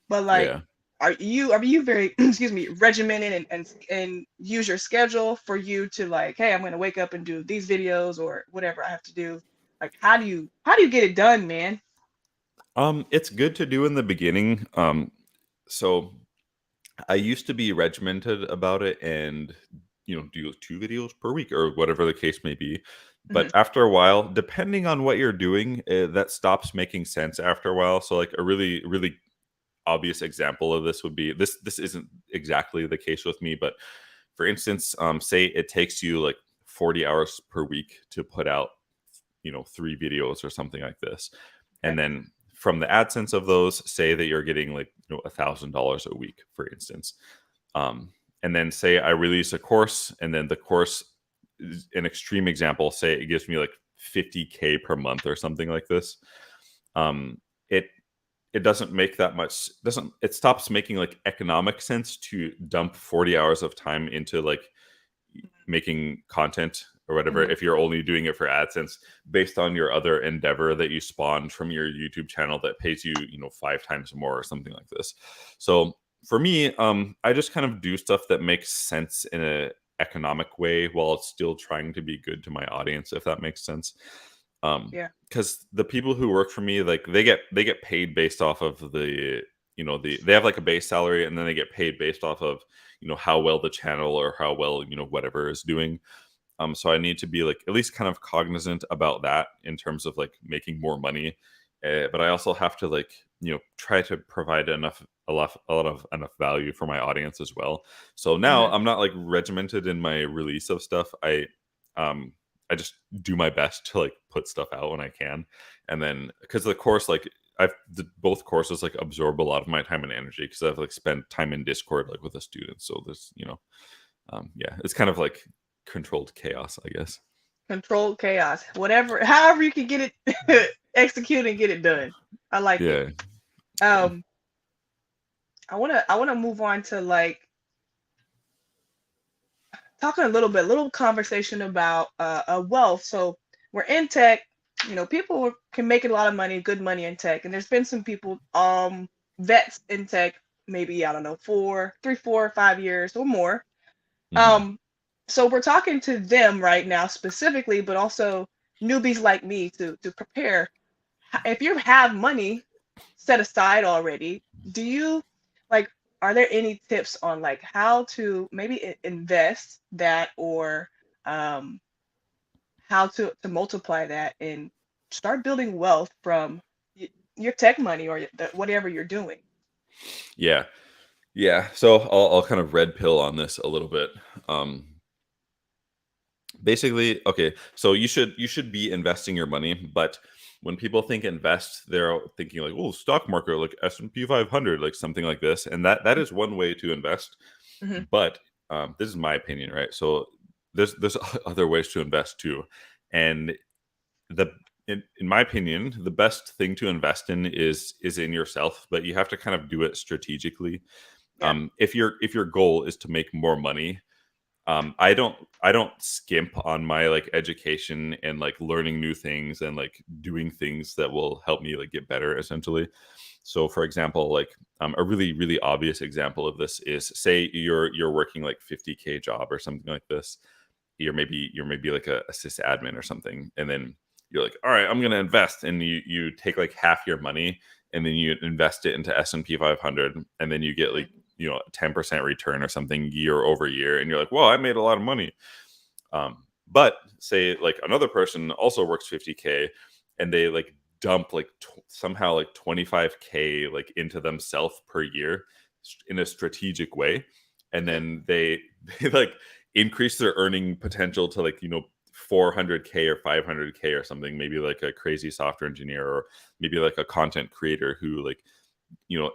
But like, yeah. are you very excuse me regimented and use your schedule for you to like, hey, I'm gonna wake up and do these videos or whatever I have to do. Like, how do you get it done, man? It's good to do in the beginning. So I used to be regimented about it and do 2 videos per week or whatever the case may be. Hmm. But after a while, depending on what you're doing, that stops making sense after a while. So like a really obvious example of this would be this isn't exactly the case with me, but for instance, say it takes you like 40 hours per week to put out 3 videos or something like this, Okay. and then from the AdSense of those, say that you're getting like $1,000 a week, for instance. And then say I release a course, and then the course is an extreme example. Say it gives me like 50K per month or something like this. It it doesn't make that much. Doesn't It stops making like economic sense to dump 40 hours of time into like making content or whatever Hmm. if you're only doing it for AdSense based on your other endeavor that you spawned from your YouTube channel that pays you 5 times more or something like this. So for me, I just kind of do stuff that makes sense in a economic way while it's still trying to be good to my audience, if that makes sense. Yeah. Because the people who work for me, like they get paid based off of they have like a base salary, and then they get paid based off of how well the channel or how well whatever is doing. So I need to be like at least kind of cognizant about that in terms of like making more money. But I also have to like try to provide a lot of enough value for my audience as well. So now Hmm. I'm not like regimented in my release of stuff. Um I just do my best to like put stuff out when I can, and then because the course like both courses like absorb a lot of my time and energy because I've like spent time in Discord like with the students. So there's yeah, it's kind of like controlled chaos, I guess. Controlled chaos. Whatever, however you can get it execute and get it done. I like it. Yeah, yeah. Um, I wanna move on to like talking little conversation about wealth. So we're in tech. People can make a lot of money, good money in tech, and there's been some people, vets in tech, maybe I don't know, 3, 4, 5 years or more. Hmm. Um, so we're talking to them right now specifically, but also newbies like me to prepare. If you have money set aside already, do you like, are there any tips on like how to maybe invest that, or um, how to multiply that and start building wealth from your tech money or whatever you're doing? Yeah. Yeah. So I'll kind of red pill on this a little bit. Um, Basically, okay, so you should be investing your money, but when people think invest, they're thinking like, oh, stock market, like S&P 500, like something like this, and that is one way to invest. Hmm. But this is my opinion, right? So there's other ways to invest too, and the in my opinion, the best thing to invest in is in yourself, but you have to kind of do it strategically. Yeah. If your goal is to make more money, I don't skimp on my like education and like learning new things and like doing things that will help me like get better essentially. So for example, like a really obvious example of this is, say you're working like 50K job or something like this. You're maybe like a sysadmin or something, and then you're like, all right, I'm gonna invest, and you take like half your money and then you invest it into S&P 500, and then you get like, 10% return or something year over year, and you're like, well, I made a lot of money. But say like another person also works 50K, and they like dump like somehow like 25K like into themselves per year in a strategic way, and Okay. then they like increase their earning potential to like 400K or 500K or something, maybe like a crazy software engineer, or maybe like a content creator who like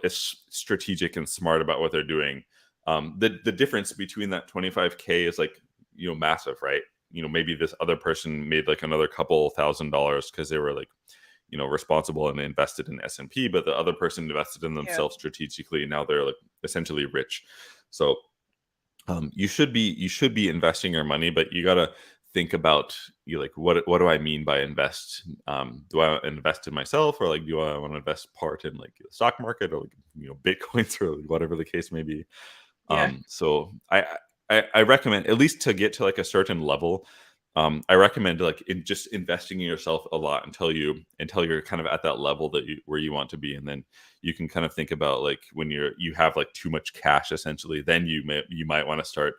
is strategic and smart about what they're doing. The difference between that 25K is like massive, right? Maybe this other person made like another couple $1,000 because they were like responsible and invested in S&P, but the other person invested in Yeah. themselves strategically, and now they're like essentially rich. So you should be investing your money, but you gotta think about, you like, what do I mean by invest? Do I invest in myself, or like do I want to invest part in like the stock market, or like bitcoins, or whatever the case may be? Yeah. So I recommend, at least to get to like a certain level, I recommend like just investing in yourself a lot until you're kind of at that level where you want to be, and then you can kind of think about like when you have like too much cash essentially, then you might want to start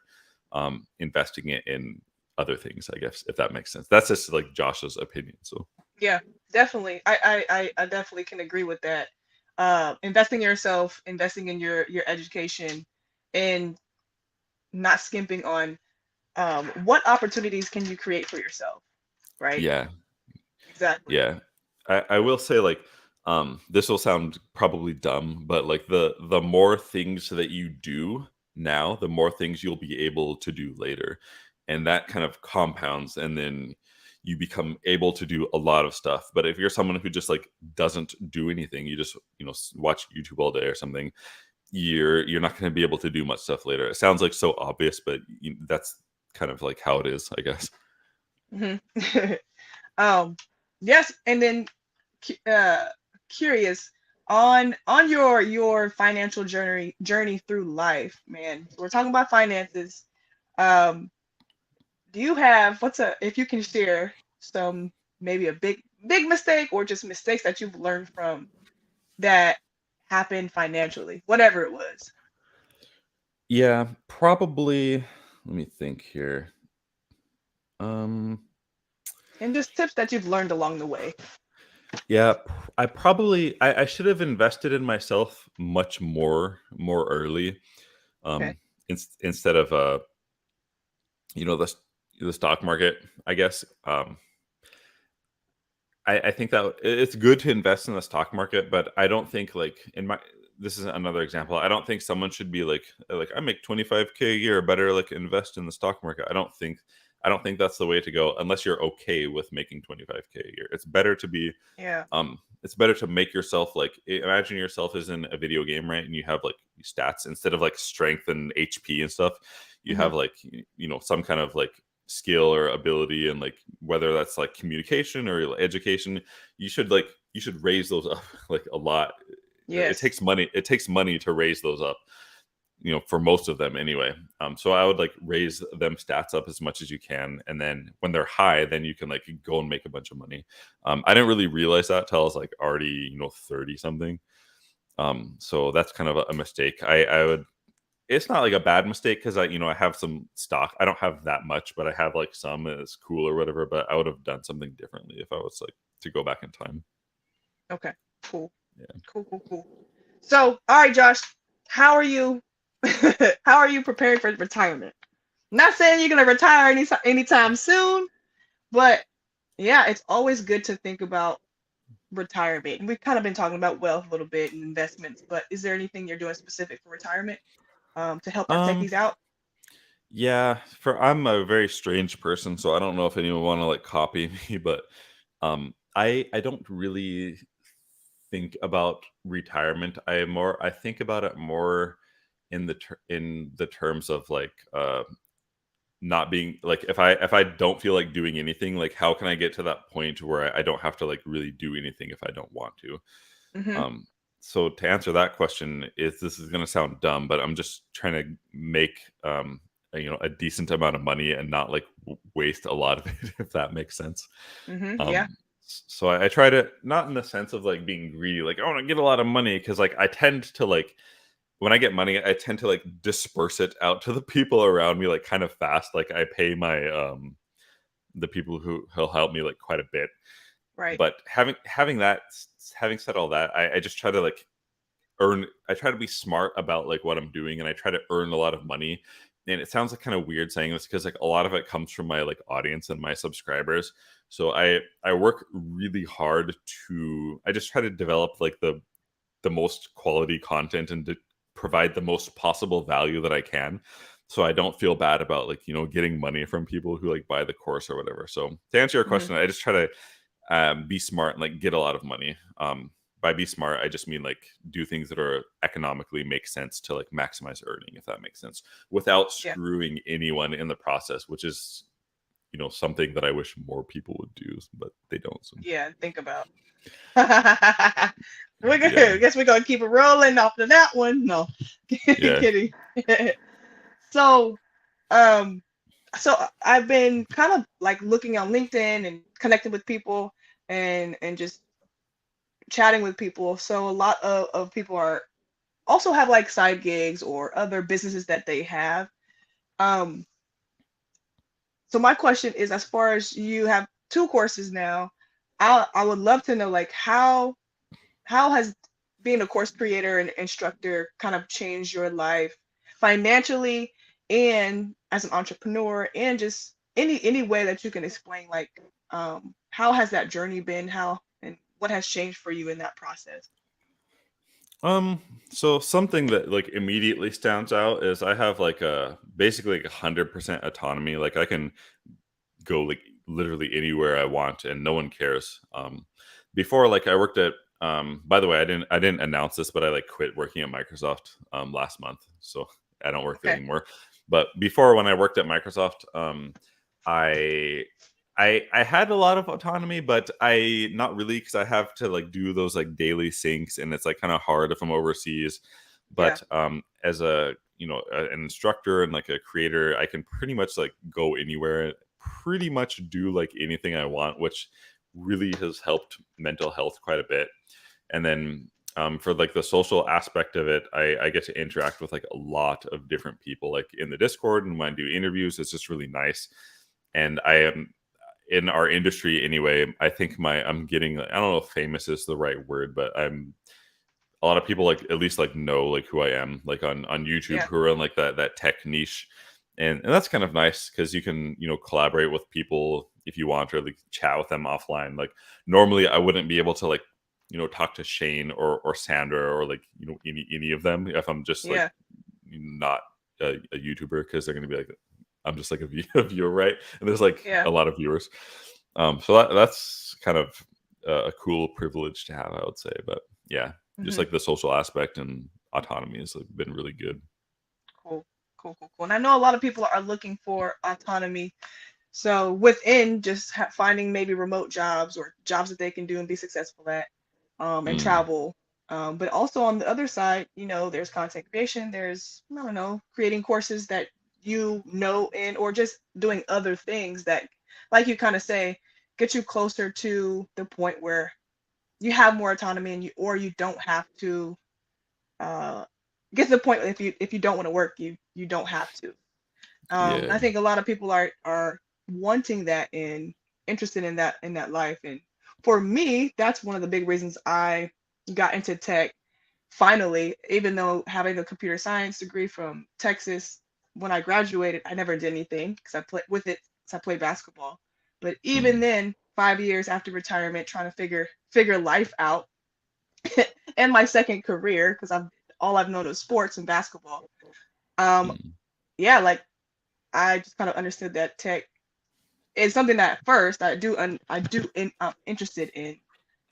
investing it in other things, I guess, if that makes sense. That's just like Josh's opinion. So Yeah, definitely. I definitely can agree with that. Investing in yourself, investing in your education, and not skimping on what opportunities can you create for yourself, right? yeah. Exactly. Yeah, I will say like this will sound probably dumb, but like the more things that you do now, the more things you'll be able to do later, and that kind of compounds, and then you become able to do a lot of stuff. But if you're someone who just like doesn't do anything, you just watch YouTube all day or something, you're not going to be able to do much stuff later. It sounds like so obvious, but that's kind of like how it is, I guess. Hmm. um, yes, and then curious on your financial journey through life, man. We're talking about finances. Um, do you have what's a if you can share some, maybe a big mistake or just mistakes that you've learned from that happened financially, whatever it was, Yeah, probably. Let me think here. Um, and just tips that you've learned along the way. yeah, I should have invested in myself much more early. Okay. Um, instead of the stock market, I guess. I think that it's good to invest in the stock market, but I don't think like in my this is another example. I don't think someone should be like I make 25K a year, better like invest in the stock market. I don't think that's the way to go unless you're okay with making 25K a year. Yeah. It's better to make yourself like, imagine yourself as in a video game, right? And you have like stats instead of like strength and HP and stuff. You Hmm. have like some kind of like skill or ability, and like whether that's like communication or education, you should raise those up like a lot. It Yes. takes money to raise those up. for most of them anyway. So I would like raise them stats up as much as you can, and then when they're high, then you can like go and make a bunch of money. I didn't really realize that till I was like already 30 something. So that's kind of a mistake. I would. It's not like a bad mistake because I have some stock. I don't have that much, but I have like some. And it's cool or whatever. But I would have done something differently if I was like to go back in time. Okay. Cool. Yeah. Cool. So, all right, Josh, how are you? How are you preparing for retirement? Not saying you're gonna retire anytime soon, but yeah, it's always good to think about retirement. We've kind of been talking about wealth a little bit and investments, but is there anything you're doing specific for retirement to help our Um. techies out? Yeah. I'm a very strange person, so I don't know if anyone want to like copy me, but I don't really think about retirement. I think about it more in the terms of like not being like if I don't feel like doing anything, like how can I get to that point where I don't have to like really do anything if I don't want to. Mm-hmm. um so to answer that question, is this is going to sound dumb, but I'm just trying to make a decent amount of money and not like waste a lot of it, if that makes sense. Mm-hmm. Yeah. um so I try to, not in the sense of like being greedy, like I want to get a lot of money, because like I tend to like, when I get money, I tend to like disperse it out to the people around me like kind of fast. Like I pay my the people who'll help me like quite a bit. Right. But having said all that, I just try to like I try to be smart about like what I'm doing, and I try to earn a lot of money. And it sounds like kind of weird saying this, because like a lot of it comes from my like audience and my subscribers. So I work really hard to, I just try to develop like the most quality content and to provide the most possible value that I can. So I don't feel bad about like, getting money from people who like buy the course or whatever. So to answer your Mm-hmm. question, I just try to be smart and like get a lot of money. By be smart, I just mean like do things that are economically make sense to like maximize earning, if that makes sense, without Yeah. screwing anyone in the process, which is, something that I wish more people would do, but they don't. So Yeah. Think about. We're yeah, gonna. Guess we're gonna keep it rolling after that one. No, yeah. kidding. So, um, I've been kind of like looking on LinkedIn and connecting with people and just chatting with people. So a lot of people are also have like side gigs or other businesses that they have. Um, so my question is, as far as you have two courses now, I would love to know like how has being a course creator and instructor kind of changed your life financially and as an entrepreneur, and just any way that you can explain like how has that journey been, how and what has changed for you in that process? Um, so something that like immediately stands out is I have like a basically like 100% autonomy. Like I can go like literally anywhere I want and no one cares. Before, like I worked at by the way, I didn't announce this, but I like quit working at Microsoft last month. So I don't work there Okay. anymore. But before, when I worked at Microsoft, I I had a lot of autonomy, but I not really, because I have to like do those like daily syncs, and it's like kind of hard if I'm overseas. Yeah. But as an instructor and like a creator, I can pretty much like go anywhere, pretty much do like anything I want, which really has helped mental health quite a bit. And then for like the social aspect of it, I get to interact with like a lot of different people, like in the Discord, and when I do interviews, it's just really nice. And I am in our industry anyway. I think I'm getting, I don't know if famous is the right word, but I'm a lot of people like at least like know like who I am, like on YouTube, Yeah. who are in like that tech niche. And that's kind of nice, because you can collaborate with people if you want, or like chat with them offline. Like normally I wouldn't be able to like talk to Shane or Sandra, or like any of them, if I'm just like Yeah. not a YouTuber, because they're going to be like, I'm just like a viewer, right? And there's like Yeah. a lot of viewers. So that's kind of a cool privilege to have, I would say. But yeah, just Hmm. like the social aspect and autonomy has like been really good. Cool. Cool. And I know a lot of people are looking for autonomy. So within just finding maybe remote jobs or jobs that they can do and be successful at, and Mm. travel. But also on the other side, there's content creation, there's, I don't know, creating courses that in, or just doing other things that, like you kind of say, get you closer to the point where you have more autonomy, and you don't have to uh, get to the point, if you don't want to work, you don't have to. Yeah. I think a lot of people are wanting that and interested in that life. And for me, that's one of the big reasons I got into tech finally, even though having a computer science degree from Texas, when I graduated, I never did anything because I played basketball. But even Mm, then, 5 years after retirement, trying to figure life out and my second career, because I've known is sports and basketball. Um, mm, yeah, like I just kind of understood that tech is something that at first I'm interested in,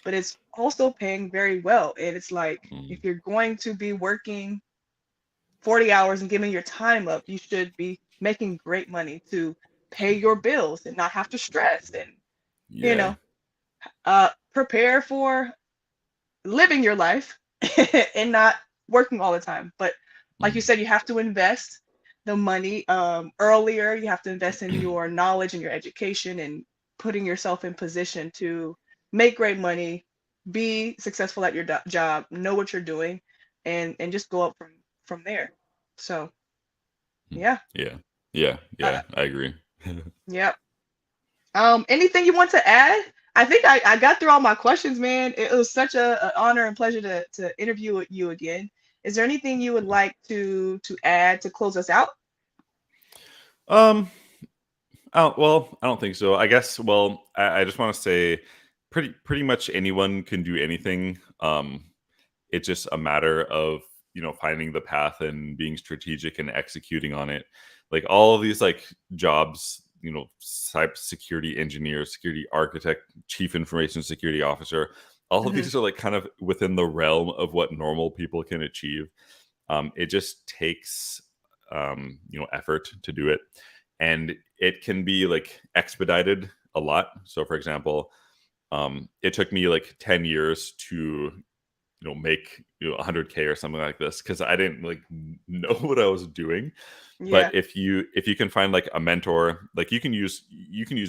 but it's also paying very well. And it's like, if mm. you're going to be working 40 hours and giving your time up, you should be making great money to pay your bills and not have to stress, and you Yeah. know prepare for living your life and not working all the time. But like you Mm. said, you have to invest the money earlier. You have to invest in your knowledge and your education, and putting yourself in position to make great money, be successful at your job, know what you're doing, and just go up from there. So Mm. yeah. Yeah. Yeah. uh, Yeah. I agree. yeah. Anything you want to add? I think I got through all my questions, man. It was such an honor and pleasure to interview with you again. Is there anything you would like to add to close us out? Um, oh, well, I don't think so. I guess, well, I just want to say pretty much anyone can do anything. It's just a matter of, finding the path and being strategic and executing on it. Like all of these like jobs, cybersecurity engineer, security architect, chief information security officer, all of Hmm. these are like kind of within the realm of what normal people can achieve. It just takes effort to do it, and it can be like expedited a lot. So for example, it took me like 10 years to make 100K or something like this, because I didn't like know what I was doing. But Yeah, if you can find like a mentor, like you can use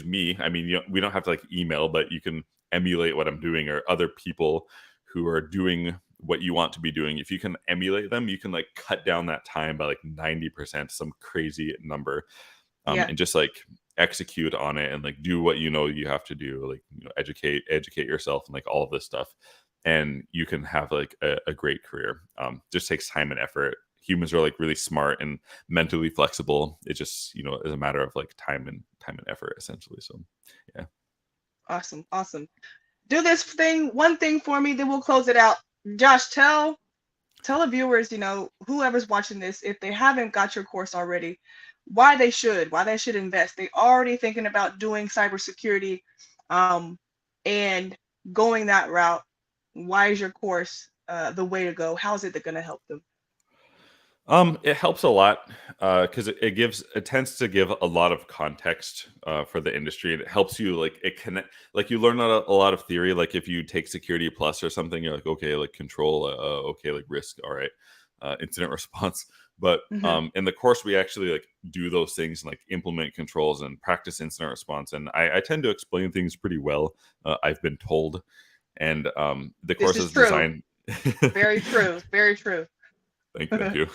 me. I mean, we don't have to like email, but you can emulate what I'm doing, or other people who are doing what you want to be doing. If you can emulate them, you can like cut down that time by like 90%, some crazy number. yeah, And just like execute on it, and like do what you have to do, like educate yourself and like all of this stuff, and you can have like a great career. Just takes time and effort. Humans are like really smart and mentally flexible. It just is a matter of like time and effort, essentially. So yeah. awesome, awesome. Do this one thing for me, then we'll close it out. Josh, tell the viewers, whoever's watching this, if they haven't got your course already, why they should invest. They already thinking about doing cybersecurity, um, and going that route. Why is your course the way to go? How is it going to help them? It helps a lot, because it tends to give a lot of context for the industry, and it helps you like it connect, like you learn a lot of theory. Like if you take Security Plus or something, you're like, okay, like control, okay, like risk, all right, incident response. But Hmm. in the course, we actually like do those things and like implement controls and practice incident response. And I tend to explain things pretty well. I've been told, and the This course is is true. designed. Very true. Very true. Thank you.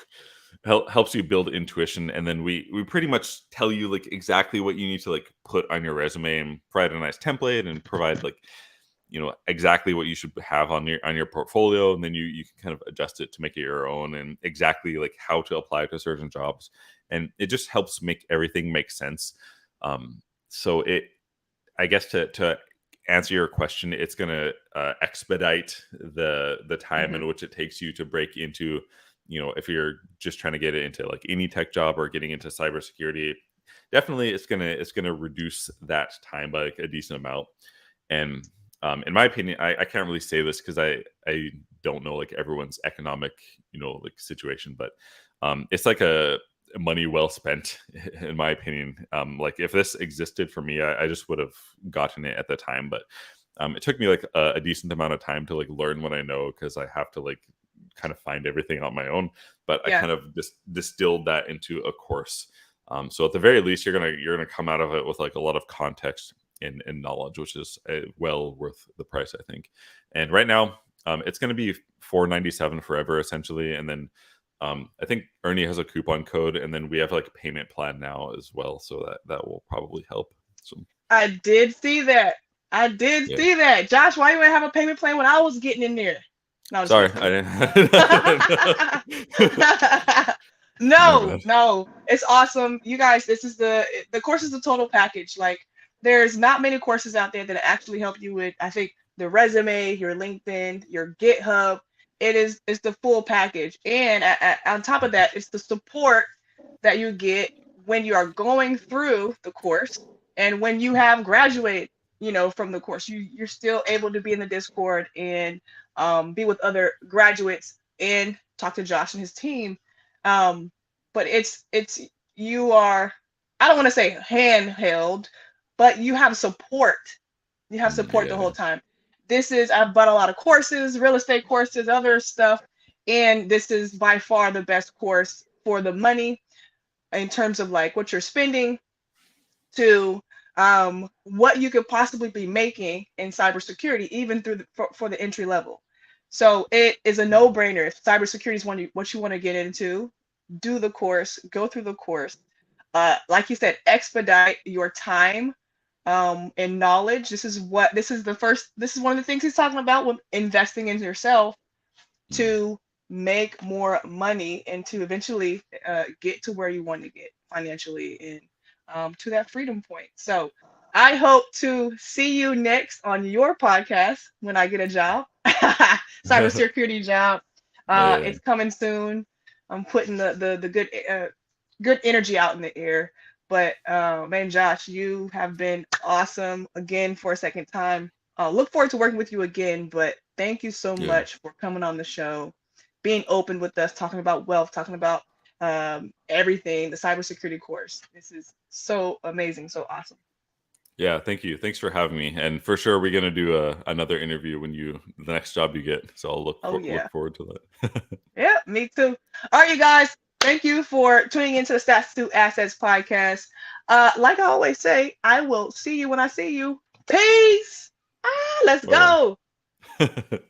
Helps you build intuition, and then we pretty much tell you like exactly what you need to like put on your resume, and provide a nice template, and provide like exactly what you should have on your portfolio, and then you can kind of adjust it to make it your own, and exactly like how to apply to certain jobs, and it just helps make everything make sense. So I guess to answer your question, it's going to expedite the time Hmm. in which it takes you to break into, if you're just trying to get it into like any tech job or getting into cybersecurity. Definitely, it's gonna reduce that time by like a decent amount. And in my opinion, I can't really say this because I don't know like everyone's economic like situation, but it's like a money well spent in my opinion. Like if this existed for me, I just would have gotten it at the time. But It took me like a decent amount of time to like learn what I know, because I have to like kind of find everything on my own. But I Yeah. kind of distilled that into a course. So at the very least, you're gonna come out of it with like a lot of context and knowledge, which is well worth the price, I think. And right now, it's going to be $497 forever, essentially. And then I think Earnie has a coupon code, and then we have like a payment plan now as well, so that will probably help. So I did see that. I did yeah. see that. Josh, why you ain't have a payment plan when I was getting in there? No, I'm just Sorry, kidding. I didn't. My No, bad. no, it's awesome. You guys, this is the course is the total package. Like, there's not many courses out there that actually help you with, I think, the resume, your LinkedIn, your GitHub. It's the full package, and on top of that, it's the support that you get when you are going through the course, and when you have graduated, from the course. You're still able to be in the Discord and be with other graduates and talk to Josh and his team. um, but it's you are, I don't want to say handheld, but you have support. You have support the Yeah, whole time. I've bought a lot of courses, real estate courses, other stuff, and this is by far the best course for the money, in terms of like what you're spending to what you could possibly be making in cybersecurity, even for the entry level. So it is a no-brainer. If cybersecurity is what you want to get into, do the course, go through the course. Like you said, expedite your time and knowledge. This is one of the things he's talking about with investing in yourself to make more money and to eventually get to where you want to get financially and to that freedom point. So I hope to see you next on your podcast when I get a job, yeah, cybersecurity job. yeah. It's coming soon. I'm putting the good energy out in the air. But man, Josh, you have been awesome again for a second time. Look forward to working with you again. But thank you so Yeah. much for coming on the show, being open with us, talking about wealth, talking about everything, the cybersecurity course. This is so amazing, so awesome. Yeah, thank you. Thanks for having me. And for sure, we're gonna do another interview when the next job you get. So I'll Oh yeah. look forward to that. Yeah, me too. All right, you guys. Thank you for tuning into the Stats to Assets podcast. Like I always say, I will see you when I see you. Peace. Let's Bye go. bye.